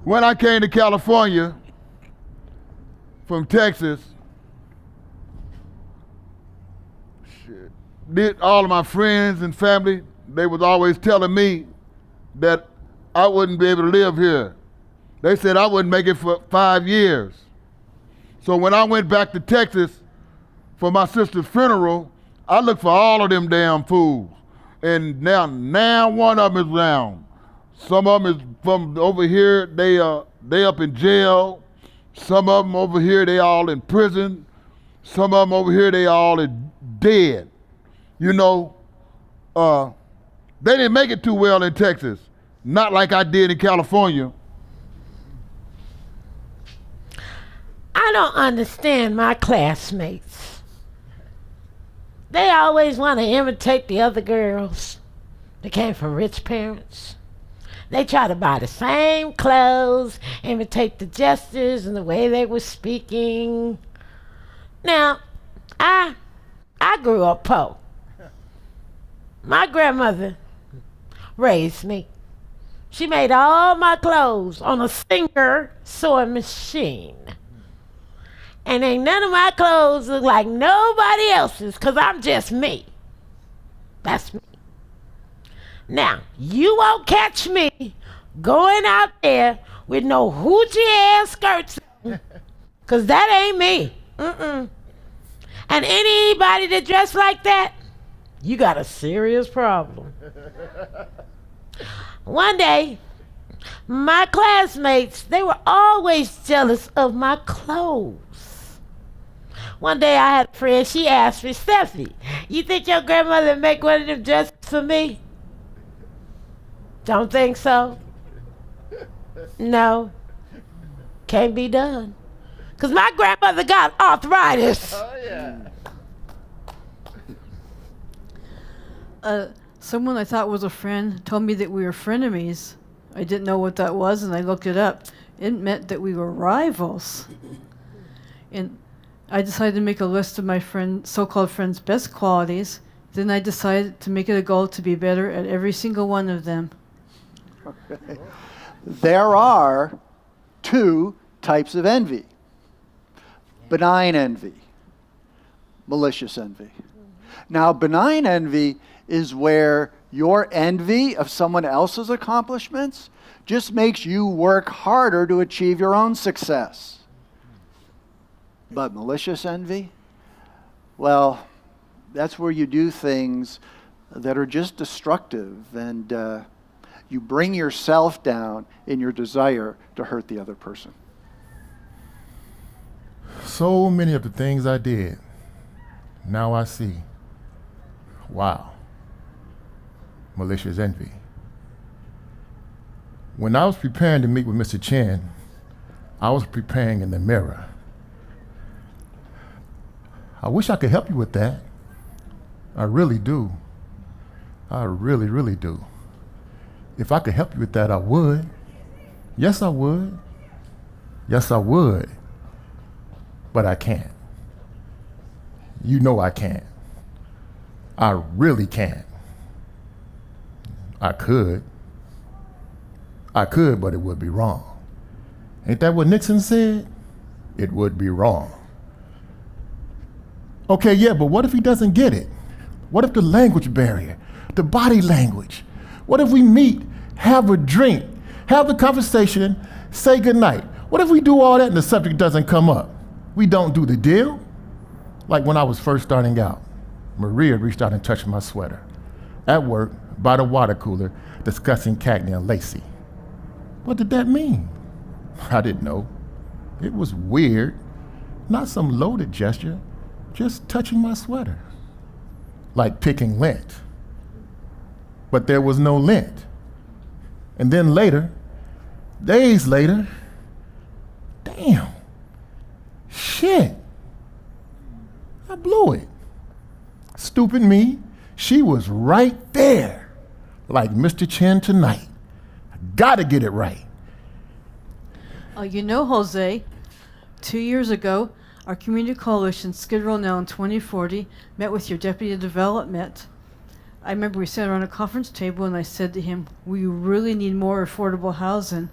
When I came to California from Texas, all of my friends and family, they was always telling me that I wouldn't be able to live here. They said I wouldn't make it for 5 years. So when I went back to Texas for my sister's funeral, I looked for all of them damn fools. And now one of them is around. Some of them is from over here, they up in jail. Some of them over here, they all in prison. Some of them over here, they all dead. You know, they didn't make it too well in Texas. Not like I did in California. I don't understand my classmates. They always want to imitate the other girls. They came from rich parents. They try to buy the same clothes, imitate the gestures and the way they were speaking. Now, I grew up poor. My grandmother raised me. She made all my clothes on a Singer sewing machine. And ain't none of my clothes look like nobody else's, because I'm just me. That's me. Now, you won't catch me going out there with no hoochie ass skirts on, because that ain't me. Mm-mm. And anybody that dress like that, you got a serious problem. One day, my classmates, they were always jealous of my clothes. One day I had a friend, she asked me, Steffi, you think your grandmother would make one of them dresses for me? Don't think so? No. Can't be done. Because my grandmother got arthritis. Oh, yeah. Someone I thought was a friend told me that we were frenemies. I didn't know what that was, and I looked it up. It meant that we were rivals. And I decided to make a list of my so-called friends' best qualities. Then I decided to make it a goal to be better at every single one of them. Okay. There are two types of envy. Benign envy, malicious envy. Now, benign envy is where Your envy of someone else's accomplishments just makes you work harder to achieve your own success. But malicious envy? Well, that's where you do things that are just destructive, and you bring yourself down in your desire to hurt the other person. So many of the things I did, now I see. Wow. Malicious envy. When I was preparing to meet with Mr. Chen, I was preparing in the mirror. I wish I could help you with that. I really do. I really, really do. If I could help you with that, I would. Yes, I would. Yes, I would. But I can't. You know I can't. I really can't. I could, but it would be wrong. Ain't that what Nixon said? It would be wrong. Okay, yeah, but what if he doesn't get it? What if the language barrier, the body language? What if we meet, have a drink, have the conversation, say goodnight? What if we do all that and the subject doesn't come up? We don't do the deal? Like when I was first starting out, Maria reached out and touched my sweater. At work, by the water cooler, discussing Cagney and Lacey. What did that mean? I didn't know. It was weird. Not some loaded gesture, just touching my sweater. Like picking lint. But there was no lint. And then later, days later, damn, shit, I blew it. Stupid me, she was right there. Like Mr. Chen tonight. I gotta get it right. You know, Jose, 2 years ago, our community coalition, Skid Row Now in 2040, met with your deputy of development. I remember we sat around a conference table and I said to him, we really need more affordable housing.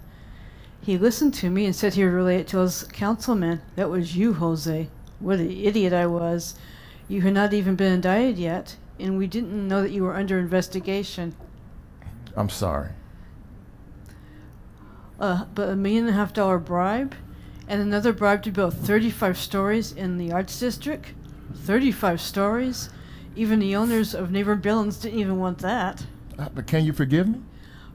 He listened to me and said he would relay it to his councilman. That was you, Jose. What an idiot I was. You had not even been indicted yet, and we didn't know that you were under investigation. I'm sorry. But $1.5 million bribe, and another bribe to build 35 stories in the Arts District. 35 stories. Even the owners of neighbor buildings didn't even want that. But can you forgive me?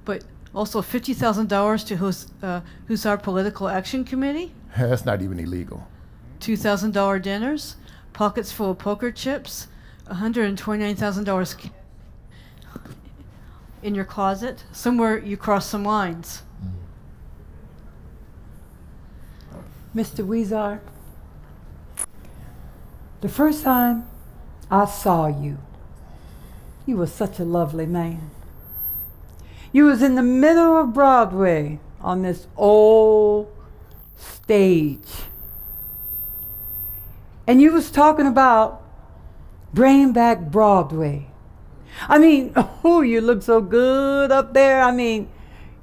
But also $50,000 to Hussar Political Action Committee. That's not even illegal. $2,000 dinners, pockets full of poker chips, $129,000 in your closet. Somewhere you crossed some lines. Mr. Weezer, the first time I saw you, you were such a lovely man. You was in the middle of Broadway on this old stage. And you was talking about bringing back Broadway. I mean, oh, you look so good up there. I mean,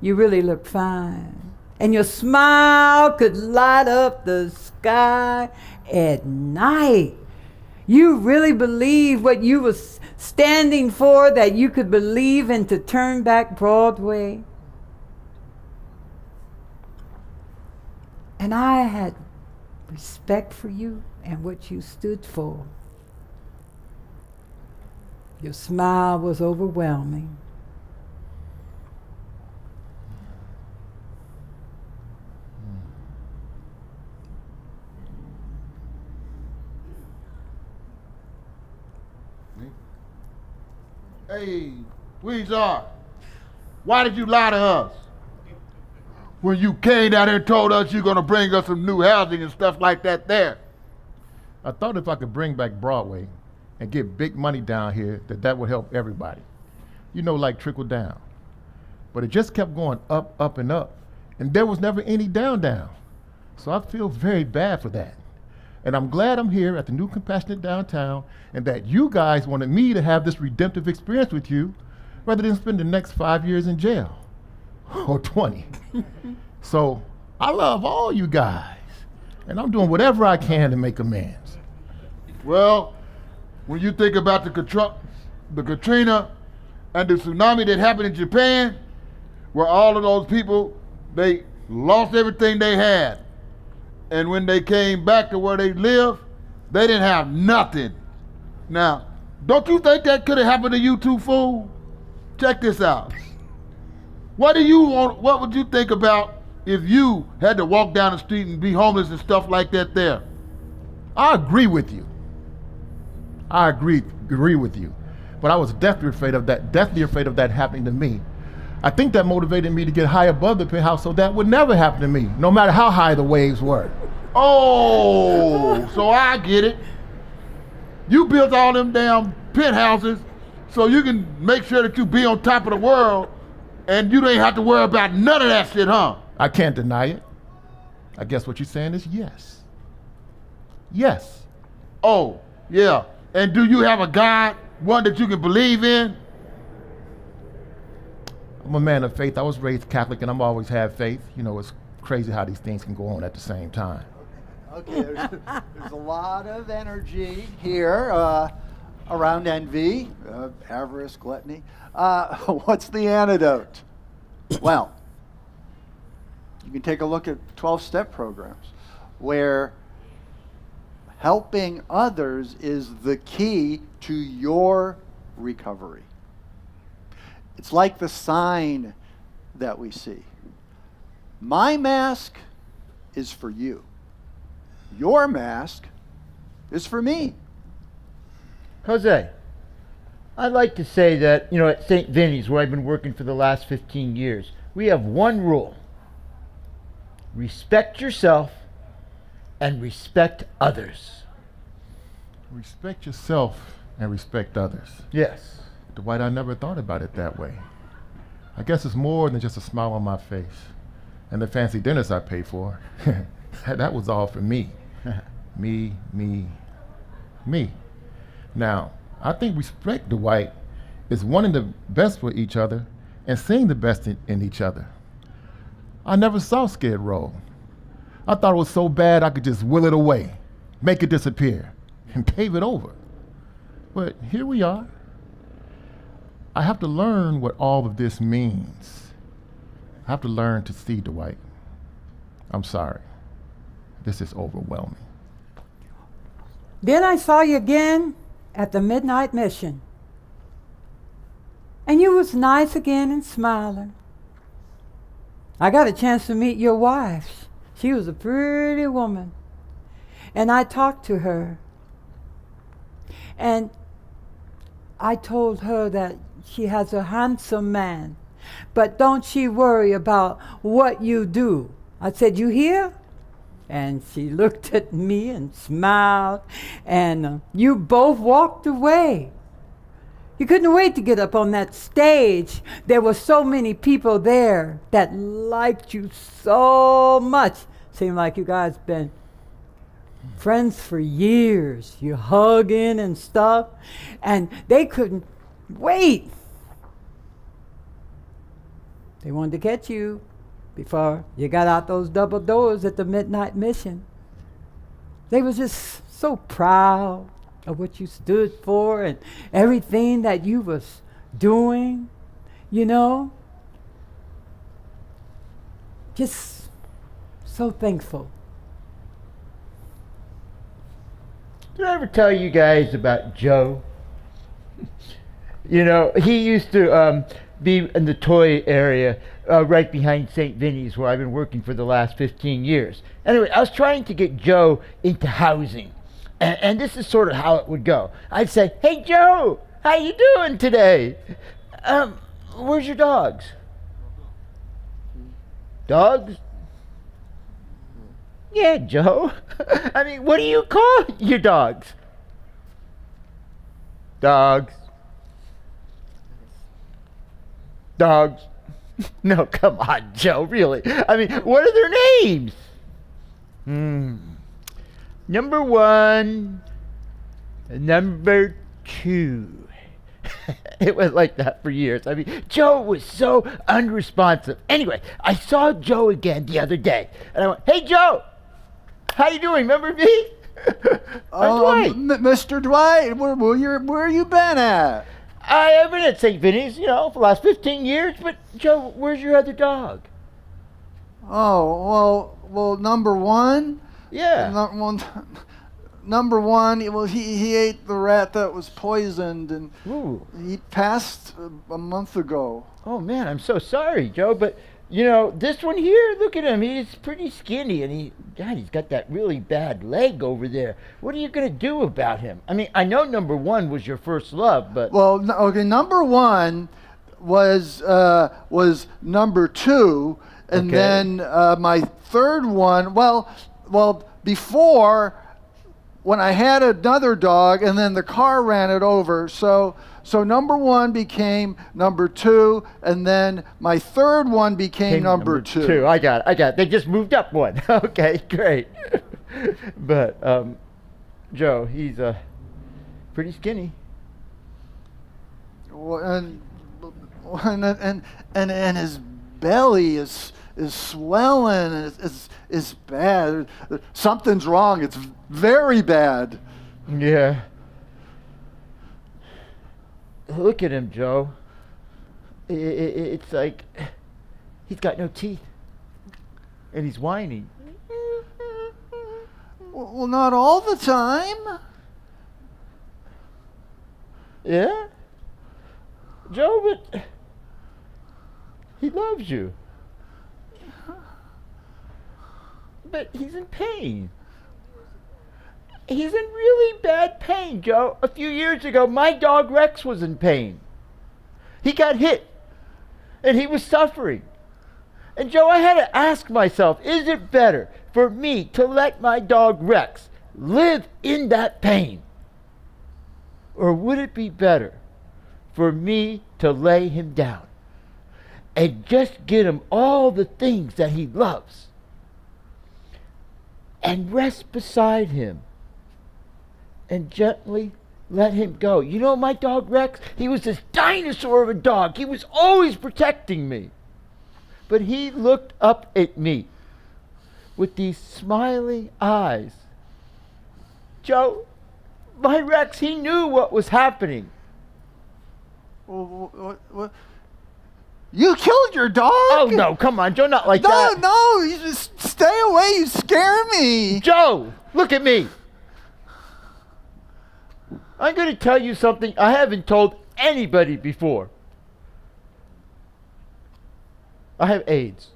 you really look fine. And your smile could light up the sky at night. You really believed what you was standing for, that you could believe in to turn back Broadway. And I had respect for you and what you stood for. Your smile was overwhelming. Hey, Weezer, why did you lie to us? When you came down here and told us you're gonna bring us some new housing and stuff like that there. I thought if I could bring back Broadway and get big money down here, that would help everybody. You know, like trickle down. But it just kept going up, up, and up. And there was never any down. So I feel very bad for that. And I'm glad I'm here at the new Compassionate Downtown and that you guys wanted me to have this redemptive experience with you rather than spend the next 5 years in jail. Or 20. So I love all you guys. And I'm doing whatever I can to make amends. Well, when you think about the Katrina and the tsunami that happened in Japan, where all of those people, they lost everything they had. And when they came back to where they lived, they didn't have nothing. Now, don't you think that could have happened to you too, fool? Check this out. What would you think about if you had to walk down the street and be homeless and stuff like that there? I agree with you. I agree with you. But I was deathly afraid of that happening to me. I think that motivated me to get high above the penthouse so that would never happen to me, no matter how high the waves were. Oh, so I get it. You built all them damn penthouses so you can make sure that you be on top of the world and you don't have to worry about none of that shit, huh? I can't deny it. I guess what you're saying is yes. Yes. Oh, yeah. And do you have a God, one that you can believe in? I'm a man of faith. I was raised Catholic and I've always had faith. You know, it's crazy how these things can go on at the same time. Okay, there's a lot of energy here around envy, avarice, gluttony. What's the antidote? Well, you can take a look at 12-step programs where helping others is the key to your recovery. It's like the sign that we see. My mask is for you. Your mask is for me. Jose, I'd like to say that, at St. Vinny's, where I've been working for the last 15 years, we have one rule. Respect yourself and respect others. Respect yourself and respect others. Yes. Dwight, I never thought about it that way. I guess it's more than just a smile on my face and the fancy dinners I pay for. That was all for me. Me. Now, I think respect, Dwight, is wanting the best for each other and seeing the best in each other. I never saw Skid Row. I thought it was so bad I could just will it away, make it disappear, and pave it over. But here we are. I have to learn what all of this means. I have to learn to see, Dwight. I'm sorry. This is overwhelming. Then I saw you again at the midnight mission. And you was nice again and smiling. I got a chance to meet your wife. She was a pretty woman. And I talked to her. And I told her that she has a handsome man. But don't she worry about what you do. I said, you hear? And she looked at me and smiled. And you both walked away. You couldn't wait to get up on that stage. There were so many people there that liked you so much. Seemed like you guys been friends for years. You hugging and stuff. And they couldn't wait. They wanted to catch you before you got out those double doors at the midnight mission. They was just so proud of what you stood for and everything that you was doing, Just so thankful. Did I ever tell you guys about Joe? He used to be in the toy area right behind St. Vinny's, where I've been working for the last 15 years. Anyway, I was trying to get Joe into housing. And this is sort of how it would go. I'd say, hey, Joe, how you doing today? Where's your dogs? Dogs? Yeah, Joe. I mean, what do you call your dogs? Dogs. Dogs. No, come on, Joe, really. I mean, what are their names? Number 1, number 2. It was like that for years. I mean, Joe was so unresponsive. Anyway, I saw Joe again the other day, and I went, hey, Joe, how you doing? Remember me? Mr. Dwight, where you been at? I have been at St. Vinny's, for the last 15 years, but Joe, where's your other dog? Oh, well, number one? Yeah. Number one, well, he ate the rat that was poisoned, and Ooh. he passed a month ago. Oh man, I'm so sorry, Joe, but this one here, look at him. He's pretty skinny, and he's got that really bad leg over there. What are you gonna do about him? I mean, I know number one was your first love, but Well, okay, number one was number two, and Okay. then my third one. Well, before, when I had another dog, and then the car ran it over. So number one became number two, and then my third one became number two. I got it. They just moved up one. Okay, great. But Joe, he's pretty skinny. And his belly is swelling, and it's bad. Something's wrong. It's very bad. Yeah. Look at him, Joe. It's like he's got no teeth, and he's whining. Well, not all the time. Yeah? Joe, but he loves you. But he's in pain. He's in really bad pain, Joe. A few years ago, my dog Rex was in pain. He got hit, and he was suffering. And Joe, I had to ask myself, is it better for me to let my dog Rex live in that pain? Or would it be better for me to lay him down and just get him all the things that he loves and rest beside him and gently let him go? My dog Rex, he was this dinosaur of a dog. He was always protecting me. But he looked up at me with these smiling eyes. Joe, my Rex, he knew what was happening. What? You killed your dog? Oh, no, come on, Joe, not like that. No, you just stay away. You scare me. Joe, look at me. I'm going to tell you something I haven't told anybody before. I have AIDS.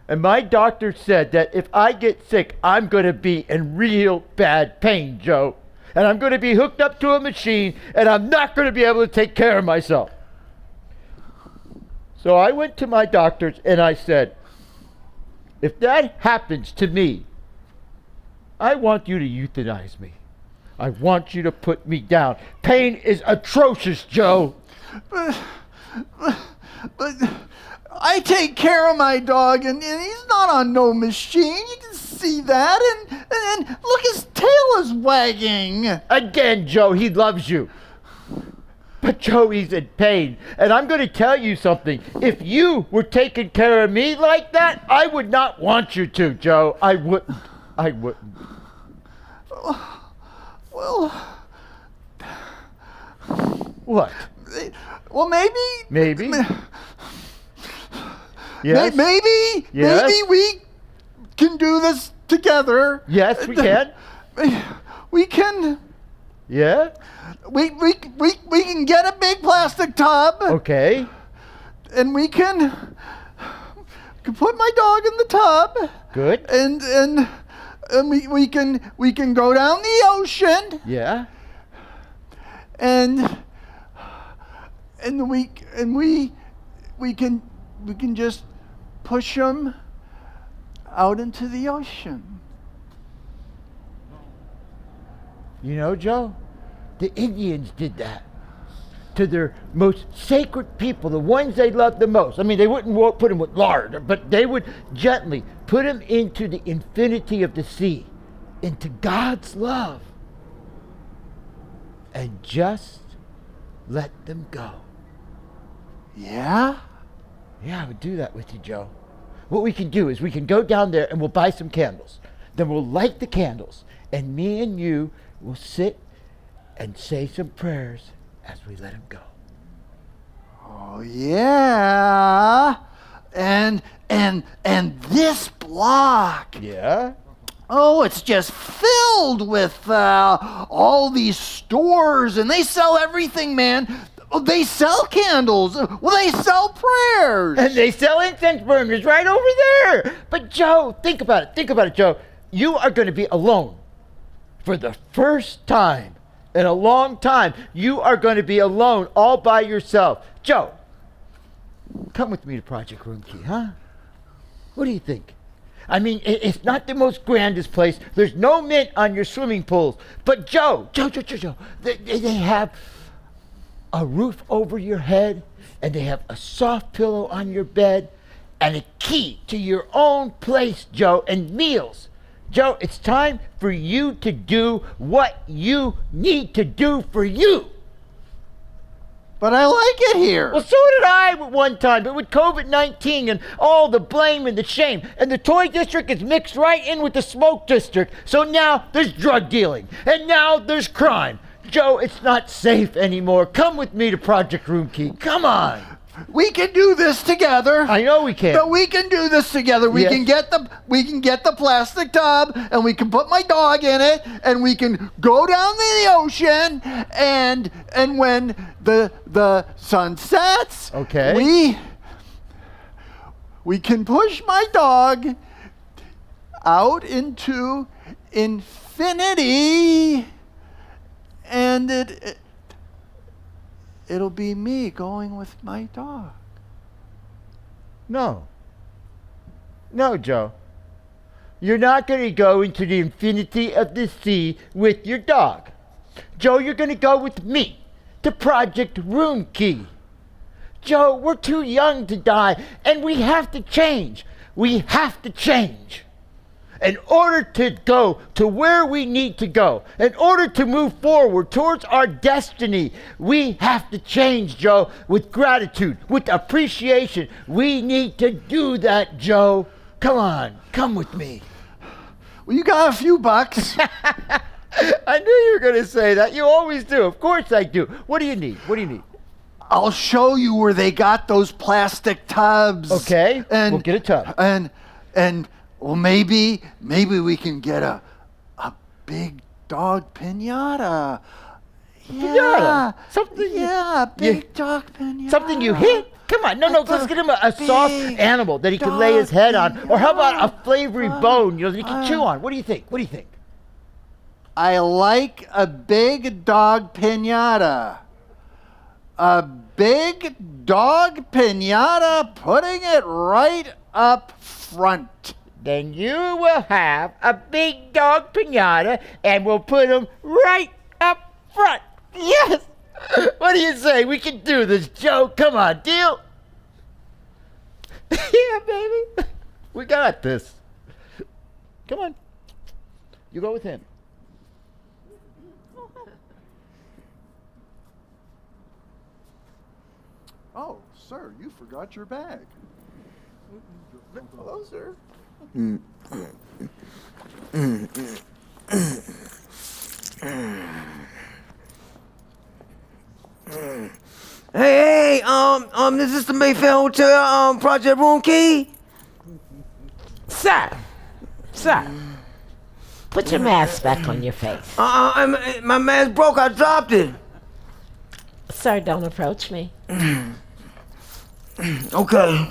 And my doctor said that if I get sick, I'm going to be in real bad pain, Joe. And I'm going to be hooked up to a machine, and I'm not going to be able to take care of myself. So I went to my doctors and I said, if that happens to me, I want you to euthanize me. I want you to put me down. Pain is atrocious, Joe. But I take care of my dog, and he's not on no machine. You can see that, and look, his tail is wagging. Again, Joe, he loves you. But Joe, he's in pain. And I'm going to tell you something. If you were taking care of me like that, I would not want you to, Joe. I wouldn't. Well, what? Well, maybe. Maybe. Yes. Maybe. Yes. Maybe we can do this together. Yes, we can. We can. Yeah. We can get a big plastic tub. Okay. And we can put my dog in the tub. Good. And we can go down the ocean. Yeah. And we can just push them out into the ocean. Joe, the Indians did that to their most sacred people, the ones they loved the most. I mean, they wouldn't put them with lard, but they would gently put them into the infinity of the sea, into God's love, and just let them go. Yeah? Yeah, I would do that with you, Joe. What we can do is we can go down there and we'll buy some candles. Then we'll light the candles, and me and you will sit and say some prayers as we let him go. Oh yeah. And this block. Yeah? Oh, it's just filled with all these stores, and they sell everything, man. Oh, they sell candles. Well, they sell prayers. And they sell incense burners right over there. But Joe, think about it. Think about it, Joe. You are going to be alone for the first time in a long time. You are going to be alone all by yourself. Joe, come with me to Project Room Key, huh? What do you think? I mean, it's not the most grandest place. There's no mint on your swimming pools. But Joe, they have a roof over your head, and they have a soft pillow on your bed, and a key to your own place, Joe, and meals. Joe, it's time for you to do what you need to do for you. But I like it here. Well, so did I at one time, but with COVID-19 and all the blame and the shame, and the toy district is mixed right in with the smoke district, so now there's drug dealing, and now there's crime. Joe, it's not safe anymore. Come with me to Project Room Key. Come on. We can do this together. I know we can. But we can do this together. We Yes. can get the plastic tub, and we can put my dog in it, and we can go down to the ocean, and when the sun sets, okay, we can push my dog out into infinity, and it'll be me going with my dog. No, Joe. You're not going to go into the infinity of the sea with your dog. Joe, you're going to go with me to Project Room Key. Joe, we're too young to die, and we have to change. We have to change. In order to go to where we need to go, in order to move forward towards our destiny, we have to change, Joe, with gratitude, with appreciation. We need to do that, Joe. Come on, come with me. Well, you got a few bucks. I knew you were going to say that. You always do. Of course I do. What do you need? What do you need? I'll show you where they got those plastic tubs. Okay, and we'll get a tub. And well, maybe we can get a big dog pinata. Pinata? Something? Yeah, a big dog pinata. Something you hit? Come on, no, let's get him a soft animal that he can lay his head on. Or how about a flavory bone, that he can chew on? What do you think? What do you think? I like a big dog pinata. A big dog pinata, putting it right up front. Then you will have a big dog pinata, and we'll put him right up front. Yes! What do you say? We can do this, Joe. Come on, deal? Yeah, baby. We got this. Come on. You go with him. Oh, sir, you forgot your bag. Hello, sir. Hey, is this the Mayfair Hotel, Project Room Key? Sir, put your mask back on your face. My mask broke, I dropped it. Sir, don't approach me. Okay.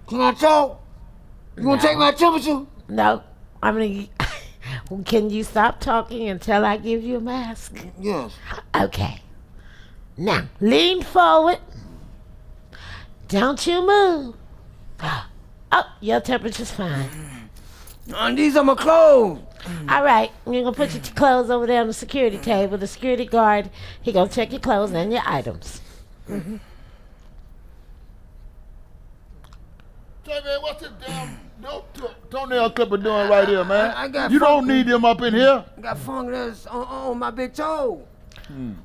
Can I talk? You gonna take my temperature? No, I'm gonna. Can you stop talking until I give you a mask? Yes. Okay. Now, lean forward. Don't you move. Oh, your temperature's fine. These are my clothes. All right, you're gonna put your clothes over there on the security table. The security guard, he gonna check your clothes and your items. Say, man, what's this damn toenail clipper doing right here, man? I got you don't need them up in here. I got fungus on my big toe.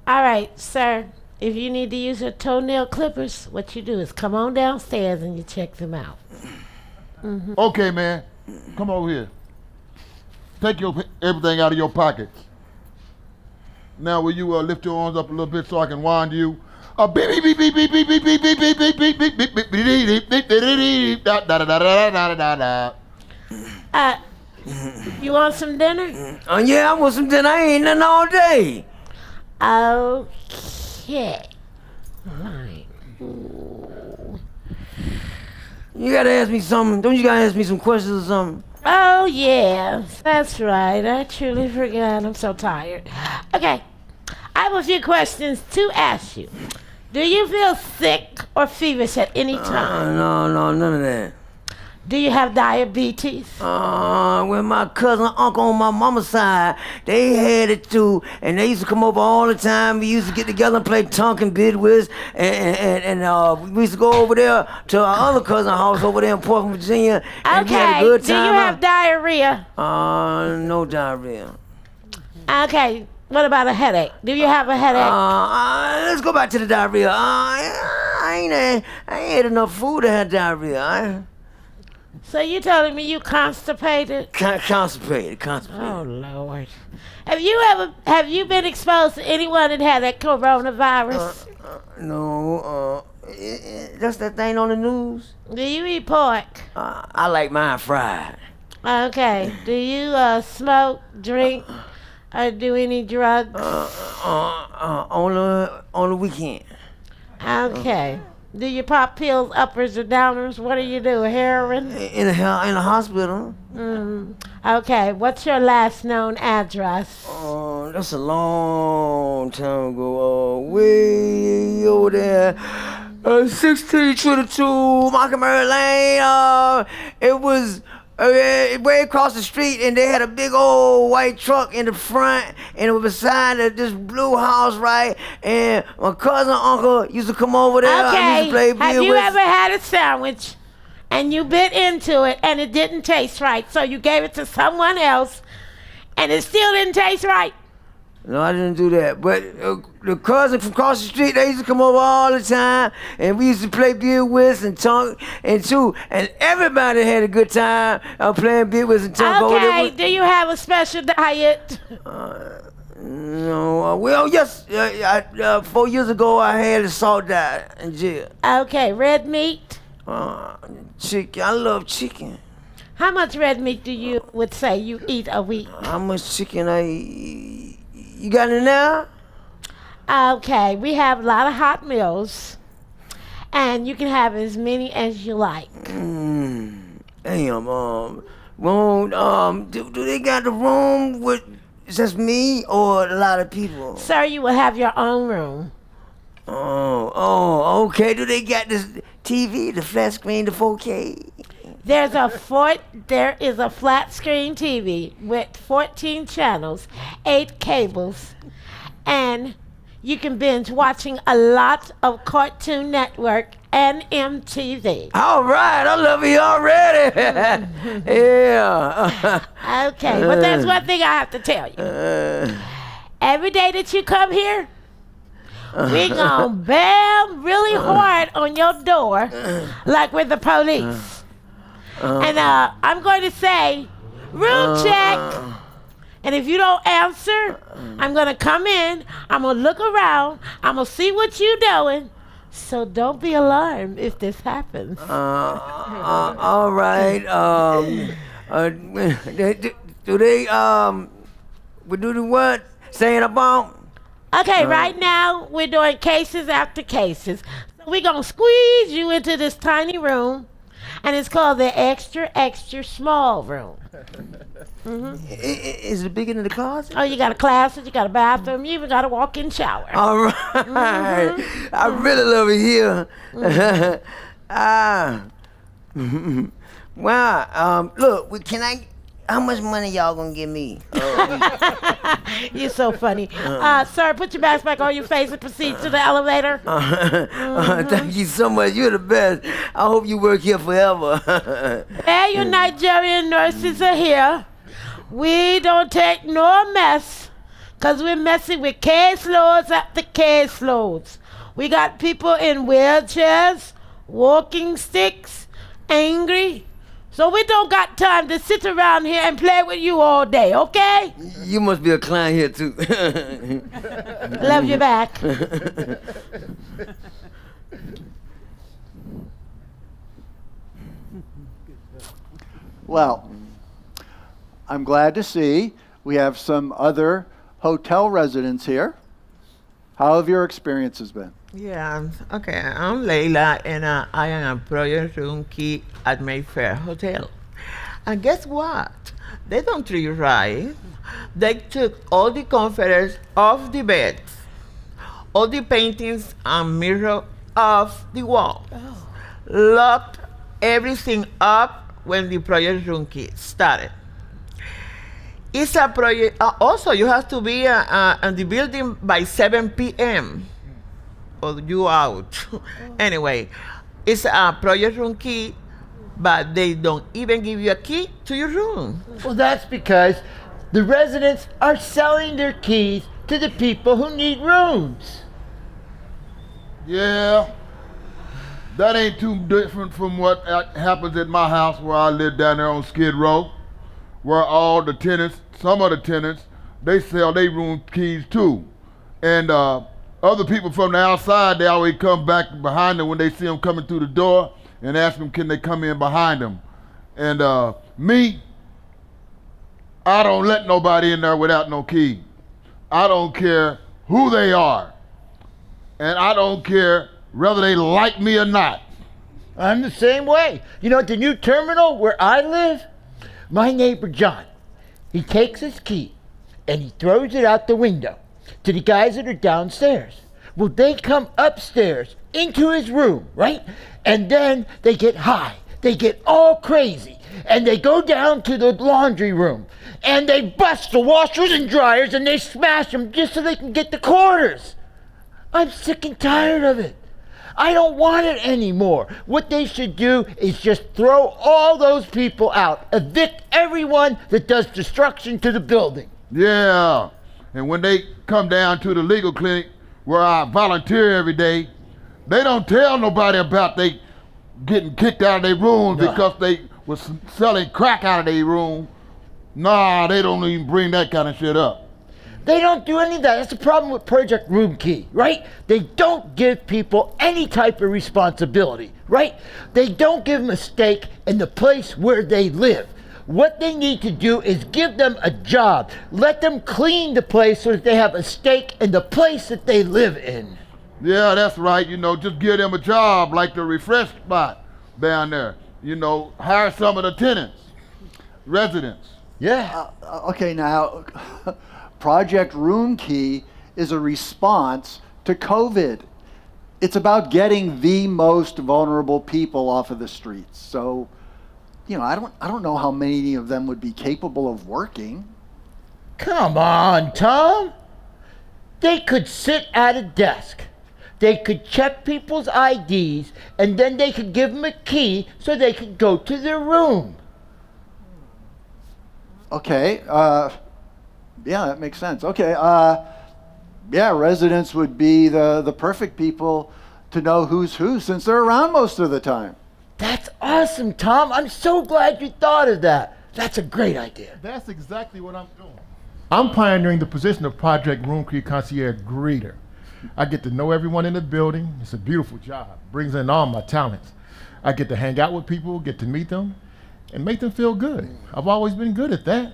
All right, sir. If you need to use your toenail clippers, what you do is come on downstairs and you check them out. Okay, man. Come over here. Take everything out of your pockets. Now, will you lift your arms up a little bit so I can wind you? Beep beep beep beep beep beep beep beep beep beep beep beep beep beep beep beep beep beep da da da da da da da da. You want some dinner? Yeah, I want some dinner. I ain't nothing all day. Okay. Right. You gotta ask me something. Don't you gotta ask me some questions or something? Oh, yeah. That's right. I truly forgot. I'm so tired. Okay. I have a few questions to ask you. Do you feel sick or feverish at any time? No, none of that. Do you have diabetes? When my cousin, uncle on my mama's side, they had it too, and they used to come over all the time. We used to get together and play Tonkin Bidwiz, and we used to go over there to our other cousin's house over there in Portland, Virginia, and we had a good do you time. have diarrhea? No diarrhea. Okay, what about a headache? Do you have a headache? Let's go back to the diarrhea. I ain't had enough food to have diarrhea. So you telling me you constipated? Constipated. Oh Lord! Have you been exposed to anyone that had that coronavirus? No. That's that thing on the news. Do you eat pork? I like mine fried. Okay. Do you smoke, drink, or do any drugs? On the weekend. Okay. Do you pop pills, uppers or downers? What do you do? Heroin? In the hospital. Okay. What's your last known address? That's a long time ago. Way over there. 1622 Mockingbird Lane. It was way across the street, and they had a big old white truck in the front, and it was beside this blue house, right? And my cousin, uncle used to come over there. Okay. I used to play Have you ever had a sandwich and you bit into it and it didn't taste right, so you gave it to someone else and it still didn't taste right? No, I didn't do that. But the cousin from across the street, they used to come over all the time, and we used to play beer whist and tonk and chew, and everybody had a good time playing beer whist and tonk over there. Okay, do you have a special diet? No, well, yes. 4 years ago, I had a salt diet in jail. Okay, red meat? Chicken. I love chicken. How much red meat do you would say you eat a week? How much chicken I eat? You got it now? Okay, we have a lot of hot meals, and you can have as many as you like. Damn. Well, do they got the room with just me or a lot of people? Sir, you will have your own room. Oh, okay. Do they got this TV, the flat screen, the 4K? There is a flat screen TV with 14 channels, 8 cables, and you can binge watching a lot of Cartoon Network and MTV. All right, I love you already. Yeah. Okay, but there's one thing I have to tell you. Every day that you come here, we gonna bam really hard on your door like we're the police. And I'm going to say, room check. And if you don't answer, I'm going to come in. I'm going to look around. I'm going to see what you're doing. So don't be alarmed if this happens. All right. Do they do the what? Saying about? Okay, right now we're doing cases after cases. So we're going to squeeze you into this tiny room. And it's called the extra, extra small room. Is it bigger than the closet? Oh, you got a closet, you got a bathroom, you even got a walk-in shower. All right. I really love it here. Wow. Look, how much money y'all gonna give me? You're so funny. Sir, put your mask back on your face and proceed to the elevator. Thank you so much. You're the best. I hope you work here forever. Hey, your Nigerian nurses are here. We don't take no mess, because we're messing with caseloads after caseloads. We got people in wheelchairs, walking sticks, angry, So we don't got time to sit around here and play with you all day, okay? You must be a client here too. Love you back. Well, I'm glad to see we have some other hotel residents here. How have your experiences been? Yeah, okay. I'm Leila, and I am a project room key at Mayfair Hotel. And guess what? They don't treat you right. They took all the comforters off the beds, all the paintings and mirror off the wall, locked everything up when the project room key started. It's a project. Also, you have to be in the building by 7 p.m. or you out. Anyway, it's a project room key, but they don't even give you a key to your room. Well, that's because the residents are selling their keys to the people who need rooms. Yeah, that ain't too different from what happens at my house where I live down there on Skid Row, where all the tenants, some of the tenants, they sell their room keys too. And other people from the outside, they always come back behind them when they see them coming through the door and ask them, can they come in behind them? And me, I don't let nobody in there without no key. I don't care who they are. And I don't care whether they like me or not. I'm the same way. You know, at the new terminal where I live, my neighbor John, he takes his key and he throws it out the window to the guys that are downstairs. Well, they come upstairs into his room, right? And then they get high. They get all crazy. And they go down to the laundry room. And they bust the washers and dryers and they smash them just so they can get the quarters. I'm sick and tired of it. I don't want it anymore. What they should do is just throw all those people out. Evict everyone that does destruction to the building. Yeah, and when they come down to the legal clinic where I volunteer every day, they don't tell nobody about they getting kicked out of their rooms because they was selling crack out of their room. Nah, they don't even bring that kind of shit up. They don't do any of that. That's the problem with Project Room Key, right? They don't give people any type of responsibility, right? They don't give them a stake in the place where they live. What they need to do is give them a job. Let them clean the place so that they have a stake in the place that they live in. Yeah, that's right. You know, just give them a job like the refresh spot down there. You know, hire some of the tenants, residents. Yeah. Okay, now, Project Room Key is a response to COVID. It's about getting the most vulnerable people off of the streets. So, you know, I don't know how many of them would be capable of working. Come on, Tom. They could sit at a desk. They could check people's IDs, and then they could give them a key so they could go to their room. Okay, yeah, that makes sense. Okay, yeah, residents would be the perfect people to know who's who since they're around most of the time. That's awesome, Tom. I'm so glad you thought of that. That's a great idea. That's exactly what I'm doing. I'm pioneering the position of Project Room Key Concierge Greeter. I get to know everyone in the building. It's a beautiful job. Brings in all my talents. I get to hang out with people, get to meet them, and make them feel good. I've always been good at that.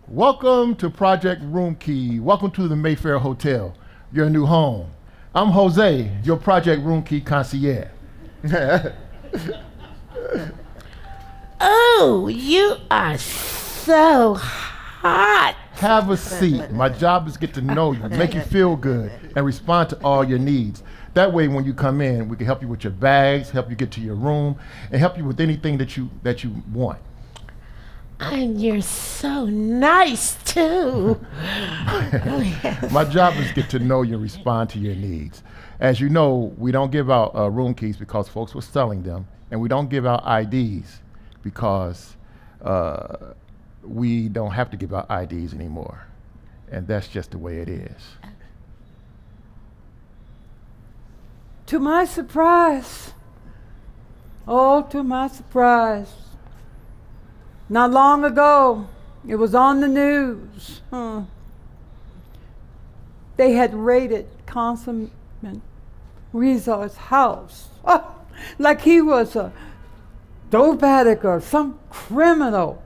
Welcome to Project Room Key. Welcome to the Mayfair Hotel, your new home. I'm Jose, your Project Room Key concierge. Oh, you are so hot. Have a seat. My job is get to know you, make you feel good, and respond to all your needs. That way, when you come in, we can help you with your bags, help you get to your room, and help you with anything that you want. And you're so nice, too. My job is get to know you and respond to your needs. As you know, we don't give out room keys because folks were selling them, and we don't give out IDs because we don't have to give out IDs anymore. And that's just the way it is. To my surprise, Oh, to my surprise, not long ago, it was on the news. They had raided Councilman Rezar's house. Oh, like he was a dope addict or some criminal.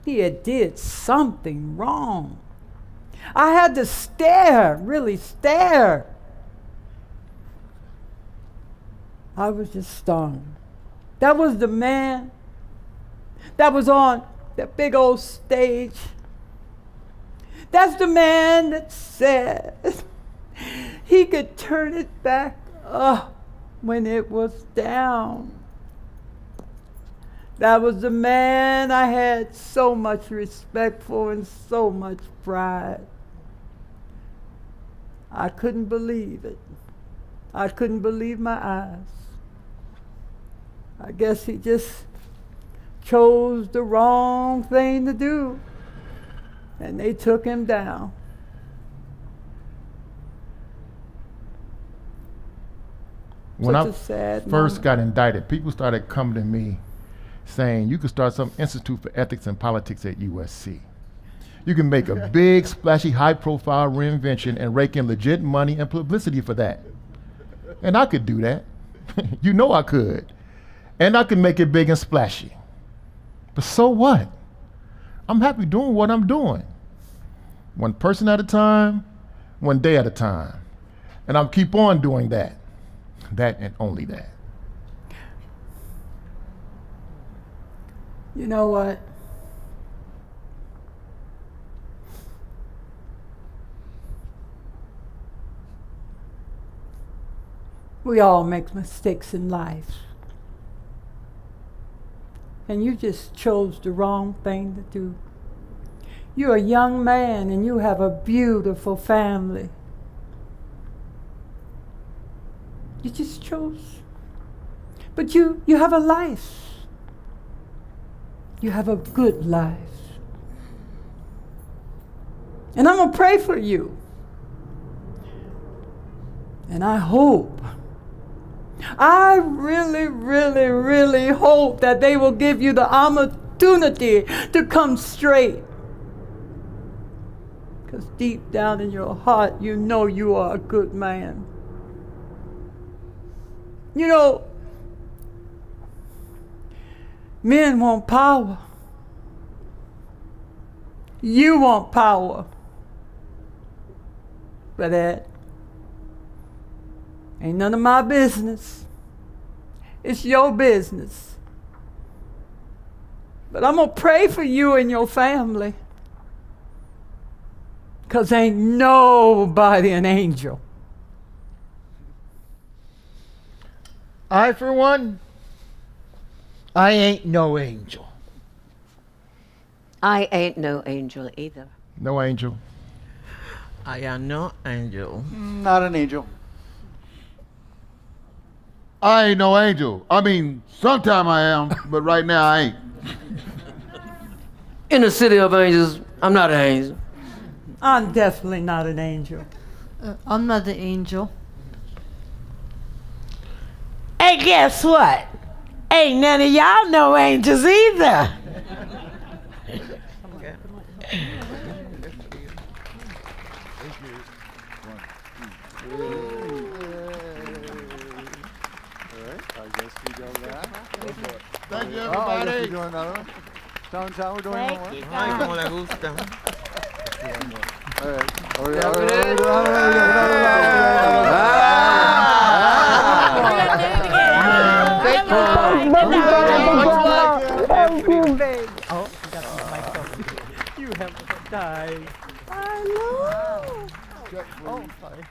He had did something wrong. I had to stare, really stare. I was just stunned. That was the man that was on that big old stage. That's the man that said he could turn it back up when it was down. That was the man I had so much respect for and so much pride. I couldn't believe it. I couldn't believe my eyes. I guess he just chose the wrong thing to do, and they took him down. When Such I a sad first moment. got indicted, people started coming to me saying, you could start some Institute for Ethics and Politics at USC. You can make a big, splashy, high-profile reinvention and rake in legit money and publicity for that. And I could do that. You know I could. And I could make it big and splashy. But so what? I'm happy doing what I'm doing. One person at a time, one day at a time. And I'll keep on doing that. That and only that. You know what? We all make mistakes in life. And you just chose the wrong thing to do. You're a young man and you have a beautiful family. You just chose. But you have a life. You have a good life. And I'm going to pray for you. And I hope, I really, really, really hope that they will give you the opportunity to come straight. Because deep down in your heart, you know you are a good man. You know, men want power. You want power. But that ain't none of my business. It's your business. But I'm going to pray for you and your family. Because ain't nobody an angel. I, for one, I ain't no angel. I ain't no angel either. No angel. I am no angel. Not an angel. I ain't no angel. I mean, sometime I am, but right now I ain't. In the city of angels, I'm not an angel. I'm definitely not an angel. I'm not the angel. Hey, guess what? Ain't none of y'all no angels either. Thank you, Oh, I guess everybody. we're doing another one. We're doing one more. Ay, como le gusta. All right. You have died. I know. Oh, sorry.